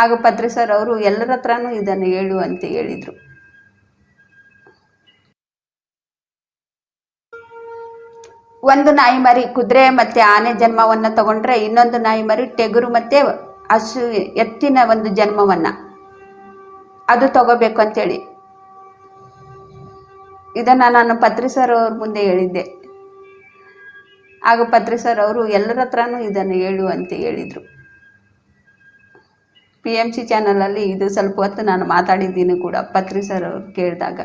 ಆಗ ಪತ್ರಿ ಸರ್ ಅವರು ಎಲ್ಲರ ಹತ್ರನೂ ಇದನ್ನು ಹೇಳು ಅಂತ ಹೇಳಿದರು. ಒಂದು ನಾಯಿ ಮರಿ ಕುದುರೆ ಮತ್ತೆ ಆನೆ ಜನ್ಮವನ್ನ ತಗೊಂಡ್ರೆ ಇನ್ನೊಂದು ನಾಯಿ ಮರಿ ಟೆಗರು ಮತ್ತೆ ಹಸು ಎತ್ತಿನ ಒಂದು ಜನ್ಮವನ್ನ ಅದು ತಗೋಬೇಕು ಅಂತೇಳಿ ಇದನ್ನ ನಾನು ಪತ್ರಿ ಸರ್ ಅವ್ರ ಮುಂದೆ ಹೇಳಿದ್ದೆ. ಆಗ ಪತ್ರಿ ಸರ್ ಅವರು ಎಲ್ಲರ ಹತ್ರನೂ ಇದನ್ನು ಹೇಳು ಅಂತ ಹೇಳಿದರು. PMC ಚಾನಲಲ್ಲಿ ಇದು ಸ್ವಲ್ಪ ಹೊತ್ತು ನಾನು ಮಾತಾಡಿದ್ದೀನಿ ಕೂಡ ಪತ್ರಿ ಸರ್ ಅವ್ರು ಕೇಳಿದಾಗ.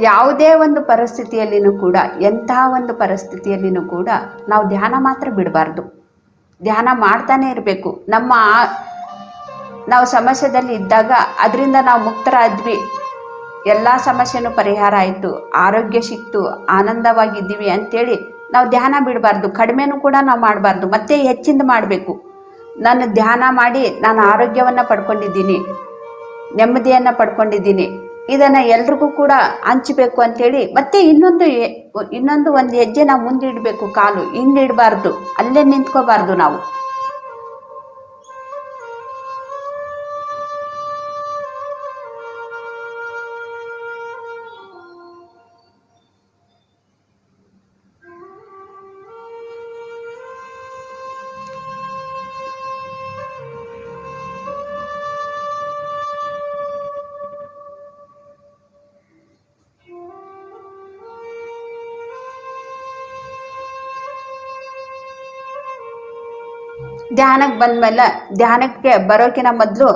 ಯಾವುದೇ ಒಂದು ಪರಿಸ್ಥಿತಿಯಲ್ಲಿನೂ ಕೂಡ, ಎಂತಹ ಒಂದು ಪರಿಸ್ಥಿತಿಯಲ್ಲಿನೂ ಕೂಡ ನಾವು ಧ್ಯಾನ ಮಾತ್ರ ಬಿಡಬಾರ್ದು. ಧ್ಯಾನ ಮಾಡ್ತಾನೆ ಇರಬೇಕು. ನಾವು ಸಮಸ್ಯೆದಲ್ಲಿ ಇದ್ದಾಗ ಅದರಿಂದ ನಾವು ಮುಕ್ತರಾದ್ವಿ, ಎಲ್ಲ ಸಮಸ್ಯೆನೂ ಪರಿಹಾರ ಆಯಿತು, ಆರೋಗ್ಯ ಸಿಕ್ತು, ಆನಂದವಾಗಿದ್ದೀವಿ ಅಂತೇಳಿ ನಾವು ಧ್ಯಾನ ಬಿಡಬಾರ್ದು. ಕಡಿಮೆನೂ ಕೂಡ ನಾವು ಮಾಡಬಾರ್ದು, ಮತ್ತೆ ಹೆಚ್ಚಿಂದ ಮಾಡಬೇಕು. ನಾನು ಧ್ಯಾನ ಮಾಡಿ ನಾನು ಆರೋಗ್ಯವನ್ನು ಪಡ್ಕೊಂಡಿದ್ದೀನಿ, ನೆಮ್ಮದಿಯನ್ನು ಪಡ್ಕೊಂಡಿದ್ದೀನಿ, ಇದನ್ನು ಎಲ್ರಿಗೂ ಕೂಡ ಹಂಚಬೇಕು ಅಂಥೇಳಿ ಮತ್ತೆ ಇನ್ನೊಂದು ಒಂದು ಹೆಜ್ಜೆ ನಾವು ಮುಂದೆ ಇಡಬೇಕು. ಕಾಲು ಹಿಂದೆ ಇಡಬಾರ್ದು, ಅಲ್ಲೇ ನಿಂತ್ಕೋಬಾರ್ದು ನಾವು. ಧ್ಯಾನಕ್ಕೆ ಬಂದಮೇಲೆ, ಧ್ಯಾನಕ್ಕೆ ಬರೋಕಿನ ಮೊದಲು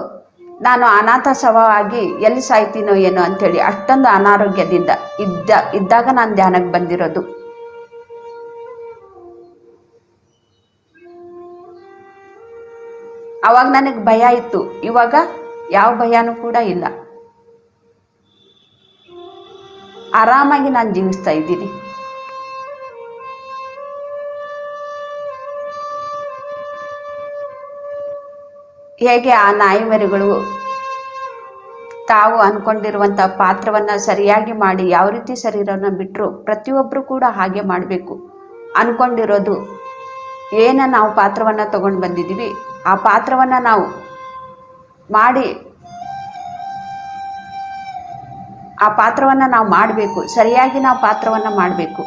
ನಾನು ಅನಾಥ ಶವವಾಗಿ ಎಲ್ಲಿ ಸಾಯ್ತೀನೋ ಏನೋ ಅಂಥೇಳಿ ಅಷ್ಟೊಂದು ಅನಾರೋಗ್ಯದಿಂದ ಇದ್ದಾಗ ನಾನು ಧ್ಯಾನಕ್ಕೆ ಬಂದಿರೋದು. ಅವಾಗ ನನಗೆ ಭಯ ಇತ್ತು, ಇವಾಗ ಯಾವ ಭಯನೂ ಕೂಡ ಇಲ್ಲ. ಆರಾಮಾಗಿ ನಾನು ಜೀವಿಸ್ತಾ ಇದ್ದೀನಿ. ಹೇಗೆ ಆ ನಾಯಿ ಮರಿಗಳು ತಾವು ಅಂದ್ಕೊಂಡಿರುವಂಥ ಪಾತ್ರವನ್ನು ಸರಿಯಾಗಿ ಮಾಡಿ ಯಾವ ರೀತಿ ಶರೀರವನ್ನು ಬಿಟ್ಟರು, ಪ್ರತಿಯೊಬ್ಬರು ಕೂಡ ಹಾಗೆ ಮಾಡಬೇಕು. ಅಂದ್ಕೊಂಡಿರೋದು ಏನು ನಾವು ಪಾತ್ರವನ್ನು ತಗೊಂಡು ಬಂದಿದ್ದೀವಿ, ಆ ಪಾತ್ರವನ್ನು ನಾವು ಮಾಡಿ, ಆ ಪಾತ್ರವನ್ನು ನಾವು ಮಾಡಬೇಕು, ಸರಿಯಾಗಿ ನಾವು ಪಾತ್ರವನ್ನು ಮಾಡಬೇಕು.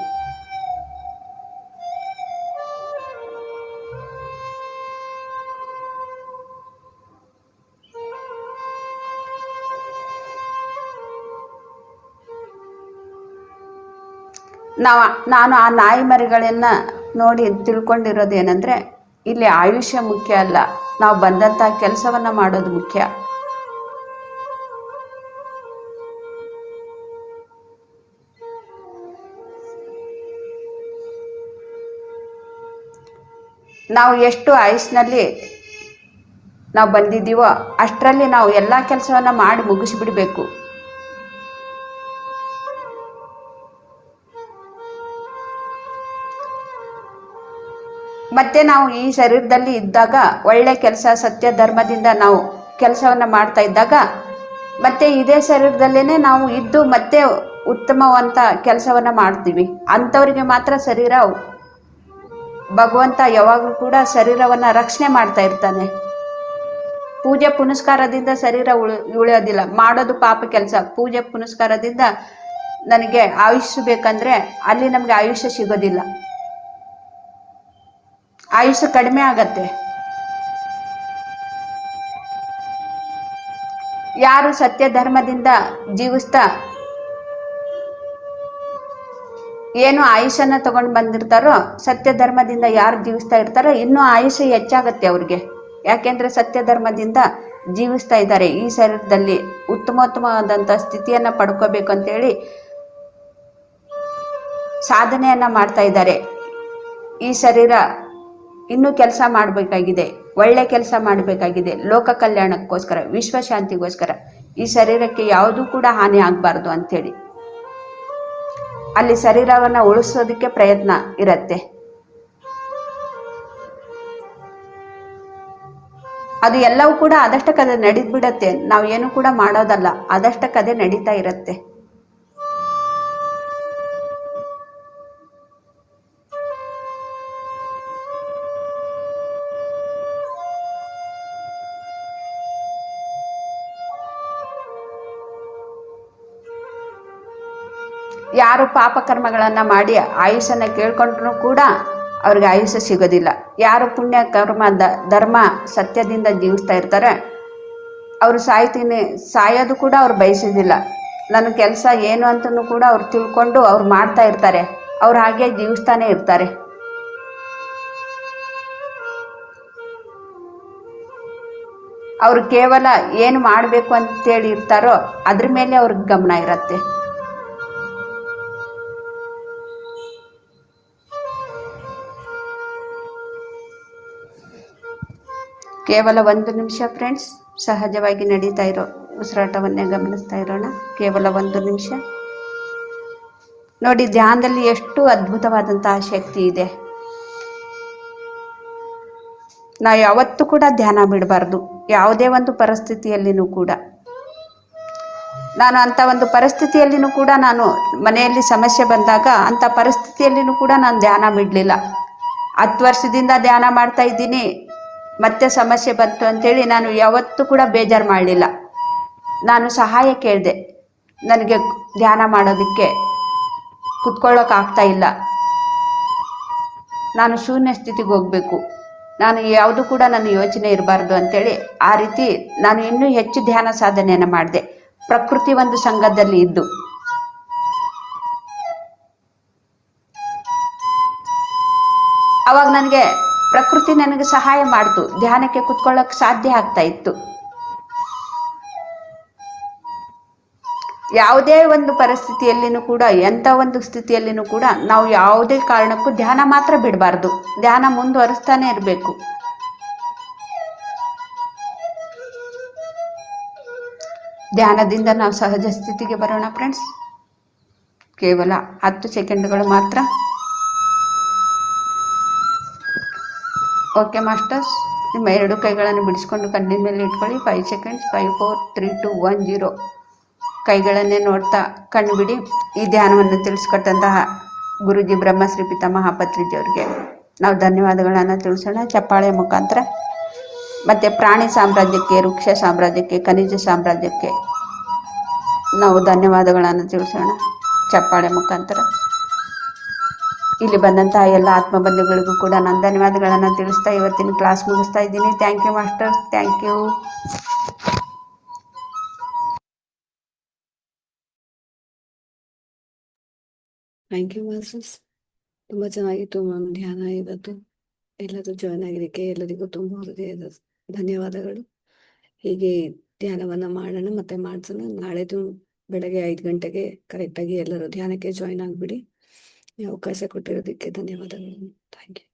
ನಾನು ಆ ನಾಯಿ ಮರಿಗಳನ್ನ ನೋಡಿ ತಿಳ್ಕೊಂಡಿರೋದೇನೆಂದರೆ, ಇಲ್ಲಿ ಆಯುಷ್ಯ ಮುಖ್ಯ ಅಲ್ಲ, ನಾವು ಬಂದಂಥ ಕೆಲಸವನ್ನು ಮಾಡೋದು ಮುಖ್ಯ. ನಾವು ಎಷ್ಟು ಆಯುಷ್ನಲ್ಲಿ ನಾವು ಬಂದಿದ್ದೀವೋ ಅಷ್ಟರಲ್ಲಿ ನಾವು ಎಲ್ಲ ಕೆಲಸವನ್ನು ಮಾಡಿ ಮುಗಿಸಿಬಿಡಬೇಕು. ಮತ್ತೆ ನಾವು ಈ ಶರೀರದಲ್ಲಿ ಇದ್ದಾಗ ಒಳ್ಳೆ ಕೆಲಸ, ಸತ್ಯ ಧರ್ಮದಿಂದ ನಾವು ಕೆಲಸವನ್ನು ಮಾಡ್ತಾ ಇದ್ದಾಗ ಮತ್ತೆ ಇದೇ ಶರೀರದಲ್ಲೇ ನಾವು ಇದ್ದು ಮತ್ತೆ ಉತ್ತಮವಂತ ಕೆಲಸವನ್ನು ಮಾಡ್ತೀವಿ. ಅಂಥವ್ರಿಗೆ ಮಾತ್ರ ಶರೀರ, ಭಗವಂತ ಯಾವಾಗಲೂ ಕೂಡ ಶರೀರವನ್ನು ರಕ್ಷಣೆ ಮಾಡ್ತಾ ಇರ್ತಾನೆ. ಪೂಜೆ ಪುನಸ್ಕಾರದಿಂದ ಶರೀರ ಉಳಿಯೋದಿಲ್ಲ, ಮಾಡೋದು ಪಾಪ ಕೆಲಸ. ಪೂಜೆ ಪುನಸ್ಕಾರದಿಂದ ನನಗೆ ಆಯುಷ್ಯ ಬೇಕಂದ್ರೆ ಅಲ್ಲಿ ನಮಗೆ ಆಯುಷ್ಯ ಸಿಗೋದಿಲ್ಲ, ಆಯುಷ್ಯ ಕಡಿಮೆ ಆಗತ್ತೆ. ಯಾರು ಸತ್ಯ ಧರ್ಮದಿಂದ ಜೀವಿಸ್ತಾ ಏನು ಆಯುಷ್ಯನ ತಗೊಂಡು ಬಂದಿರ್ತಾರೋ, ಸತ್ಯ ಧರ್ಮದಿಂದ ಯಾರು ಜೀವಿಸ್ತಾ ಇರ್ತಾರೋ ಇನ್ನೂ ಆಯುಷ್ಯ ಹೆಚ್ಚಾಗತ್ತೆ ಅವ್ರಿಗೆ. ಯಾಕೆಂದ್ರೆ ಸತ್ಯ ಧರ್ಮದಿಂದ ಜೀವಿಸ್ತಾ ಇದ್ದಾರೆ, ಈ ಶರೀರದಲ್ಲಿ ಉತ್ತಮವಾದಂಥ ಸ್ಥಿತಿಯನ್ನು ಪಡ್ಕೋಬೇಕು ಅಂತೇಳಿ ಸಾಧನೆಯನ್ನ ಮಾಡ್ತಾ ಇದ್ದಾರೆ. ಈ ಶರೀರ ಇನ್ನೂ ಕೆಲಸ ಮಾಡಬೇಕಾಗಿದೆ, ಒಳ್ಳೆ ಕೆಲಸ ಮಾಡಬೇಕಾಗಿದೆ, ಲೋಕ ಕಲ್ಯಾಣಕ್ಕೋಸ್ಕರ, ವಿಶ್ವ ಶಾಂತಿಗೋಸ್ಕರ. ಈ ಶರೀರಕ್ಕೆ ಯಾವುದೂ ಕೂಡ ಹಾನಿ ಆಗಬಾರ್ದು ಅಂಥೇಳಿ ಅಲ್ಲಿ ಶರೀರವನ್ನು ಉಳಿಸೋದಕ್ಕೆ ಪ್ರಯತ್ನ ಇರತ್ತೆ. ಅದು ಎಲ್ಲವೂ ಕೂಡ ಅದಷ್ಟಕ್ಕದೆ ನಡೀದ್ ಬಿಡತ್ತೆ. ನಾವು ಏನು ಕೂಡ ಮಾಡೋದಲ್ಲ, ಅದಷ್ಟಕ್ಕದೆ ನಡೀತಾ ಇರತ್ತೆ. ಯಾರು ಪಾಪ ಕರ್ಮಗಳನ್ನ ಮಾಡಿ ಆಯುಷನ್ನ ಕೇಳ್ಕೊಂಡ್ರು ಕೂಡ ಅವ್ರಿಗೆ ಆಯುಷ್ಯ ಸಿಗೋದಿಲ್ಲ. ಯಾರು ಪುಣ್ಯ ಕರ್ಮ ಧರ್ಮ ಸತ್ಯದಿಂದ ಜೀವಿಸ್ತಾ ಇರ್ತಾರೆ ಅವರು ಸಾಯೋದು ಕೂಡ ಅವ್ರು ಬಯಸೋದಿಲ್ಲ. ನನ್ನ ಕೆಲಸ ಏನು ಅಂತಲೂ ಕೂಡ ಅವ್ರು ತಿಳ್ಕೊಂಡು ಅವ್ರು ಮಾಡ್ತಾ ಇರ್ತಾರೆ. ಅವ್ರು ಹಾಗೆ ಜೀವಿಸ್ತಾನೆ ಇರ್ತಾರೆ. ಅವರು ಕೇವಲ ಏನು ಮಾಡಬೇಕು ಅಂತೇಳಿ ಇರ್ತಾರೋ ಅದ್ರ ಮೇಲೆ ಅವ್ರಿಗೆ ಗಮನ ಇರತ್ತೆ. ಕೇವಲ 1 ನಿಮಿಷ ಫ್ರೆಂಡ್ಸ್, ಸಹಜವಾಗಿ ನಡೀತಾ ಇರೋ ಉಸಿರಾಟವನ್ನೇ ಗಮನಿಸ್ತಾ ಇರೋಣ. ಕೇವಲ 1 ನಿಮಿಷ. ನೋಡಿ, ಧ್ಯಾನದಲ್ಲಿ ಎಷ್ಟು ಅದ್ಭುತವಾದಂತಹ ಶಕ್ತಿ ಇದೆ. ನಾವು ಯಾವತ್ತೂ ಕೂಡ ಧ್ಯಾನ ಬಿಡಬಾರ್ದು, ಯಾವುದೇ ಒಂದು ಪರಿಸ್ಥಿತಿಯಲ್ಲಿನೂ ಕೂಡ. ನಾನು ಅಂಥ ಒಂದು ಪರಿಸ್ಥಿತಿಯಲ್ಲಿನೂ ಕೂಡ, ನಾನು ಮನೆಯಲ್ಲಿ ಸಮಸ್ಯೆ ಬಂದಾಗ ಅಂಥ ಪರಿಸ್ಥಿತಿಯಲ್ಲಿನೂ ಕೂಡ ನಾನು ಧ್ಯಾನ ಬಿಡಲಿಲ್ಲ. 10 ವರ್ಷದಿಂದ ಧ್ಯಾನ ಮಾಡ್ತಾ ಇದ್ದೀನಿ, ಮತ್ತೆ ಸಮಸ್ಯೆ ಬಂತು ಅಂತೇಳಿ ನಾನು ಯಾವತ್ತೂ ಕೂಡ ಬೇಜಾರು ಮಾಡಲಿಲ್ಲ. ನಾನು ಸಹಾಯ ಕೇಳಿದೆ. ನನಗೆ ಧ್ಯಾನ ಮಾಡೋದಕ್ಕೆ ಕುತ್ಕೊಳ್ಳೋಕ್ಕಾಗ್ತಾ ಇಲ್ಲ, ನಾನು ಶೂನ್ಯ ಸ್ಥಿತಿಗೆ ಹೋಗಬೇಕು, ನಾನು ಯಾವುದು ಕೂಡ ನನ್ನ ಯೋಚನೆ ಇರಬಾರ್ದು ಅಂತೇಳಿ ಆ ರೀತಿ ನಾನು ಇನ್ನೂ ಹೆಚ್ಚು ಧ್ಯಾನ ಸಾಧನೆಯನ್ನು ಮಾಡಿದೆ. ಪ್ರಕೃತಿ ಒಂದು ಸಂಘದಲ್ಲಿ ಇದ್ದು ಅವಾಗ ಪ್ರಕೃತಿ ನನಗೆ ಸಹಾಯ ಮಾಡ್ತು, ಧ್ಯಾನಕ್ಕೆ ಕುತ್ಕೊಳ್ಳೋಕೆ ಸಾಧ್ಯ ಆಗ್ತಾ ಇತ್ತು. ಯಾವುದೇ ಒಂದು ಪರಿಸ್ಥಿತಿಯಲ್ಲಿನೂ ಕೂಡ, ಎಂಥ ಒಂದು ಸ್ಥಿತಿಯಲ್ಲಿನೂ ಕೂಡ ನಾವು ಯಾವುದೇ ಕಾರಣಕ್ಕೂ ಧ್ಯಾನ ಮಾತ್ರ ಬಿಡಬಾರ್ದು. ಧ್ಯಾನ ಮುಂದುವರಿಸ್ತಾನೆ ಇರಬೇಕು. ಧ್ಯಾನದಿಂದ ನಾವು ಸಹಜ ಸ್ಥಿತಿಗೆ ಬರೋಣ ಫ್ರೆಂಡ್ಸ್. ಕೇವಲ 10 ಸೆಕೆಂಡ್ಗಳು ಮಾತ್ರ. ಓಕೆ ಮಾಸ್ಟರ್ಸ್, ನಿಮ್ಮ 2 ಕೈಗಳನ್ನು ಬಿಡಿಸ್ಕೊಂಡು ಕಣ್ಣಿನ ಮೇಲೆ ಇಟ್ಕೊಳ್ಳಿ. 5 ಸೆಕೆಂಡ್ಸ್. 5 4 3 2 1 0. ಕೈಗಳನ್ನೇ ನೋಡ್ತಾ ಕಣ್ಣು ಬಿಡಿ. ಈ ಧ್ಯಾನವನ್ನು ತಿಳಿಸ್ಕೊಟ್ಟಂತಹ ಗುರುಜಿ ಬ್ರಹ್ಮಶ್ರೀ ಪಿತಾಮಹ ಪತ್ರಿಜಿ ಅವರಿಗೆ ನಾವು ಧನ್ಯವಾದಗಳನ್ನು ತಿಳಿಸೋಣ ಚಪ್ಪಾಳೆ ಮುಖಾಂತರ. ಮತ್ತು ಪ್ರಾಣಿ ಸಾಮ್ರಾಜ್ಯಕ್ಕೆ, ವೃಕ್ಷ ಸಾಮ್ರಾಜ್ಯಕ್ಕೆ, ಖನಿಜ ಸಾಮ್ರಾಜ್ಯಕ್ಕೆ ನಾವು ಧನ್ಯವಾದಗಳನ್ನು ತಿಳಿಸೋಣ ಚಪ್ಪಾಳೆ ಮುಖಾಂತರ. ಇಲ್ಲಿ ಬಂದಂತಹ ಎಲ್ಲ ಆತ್ಮಬಂಧುಗಳಿಗೂ ಕೂಡ ನಾನು ಧನ್ಯವಾದಗಳನ್ನು ತಿಳಿಸ್ತಾ ಇವತ್ತಿನ ಕ್ಲಾಸ್ ಮುಗಿಸ್ತಾ ಇದ್ದೀನಿ. Thank you masters, thank you. Thank you masters. ತುಂಬ ಚೆನ್ನಾಗಿತ್ತು ಮ್ಯಾಮ್ ಧ್ಯಾನ ಇವತ್ತು. ಎಲ್ಲರೂ ಜಾಯ್ನ್ ಆಗಿದ್ದಕ್ಕೆ ಎಲ್ಲರಿಗೂ ತುಂಬ ಹೃದಯದ ಧನ್ಯವಾದಗಳು. ಹೀಗೆ ಧ್ಯಾನವನ್ನು ಮಾಡೋಣ, ಮತ್ತೆ ಮಾಡಿಸೋಣ. ನಾಳೆದು ಬೆಳಗ್ಗೆ 5 ಗಂಟೆಗೆ ಕರೆಕ್ಟಾಗಿ ಎಲ್ಲರೂ ಧ್ಯಾನಕ್ಕೆ ಜಾಯ್ನ್ ಆಗಿಬಿಡಿ. ಈ ಅವಕಾಶ ಕೊಟ್ಟಿರೋದಕ್ಕೆ ಧನ್ಯವಾದಗಳು. Thank you.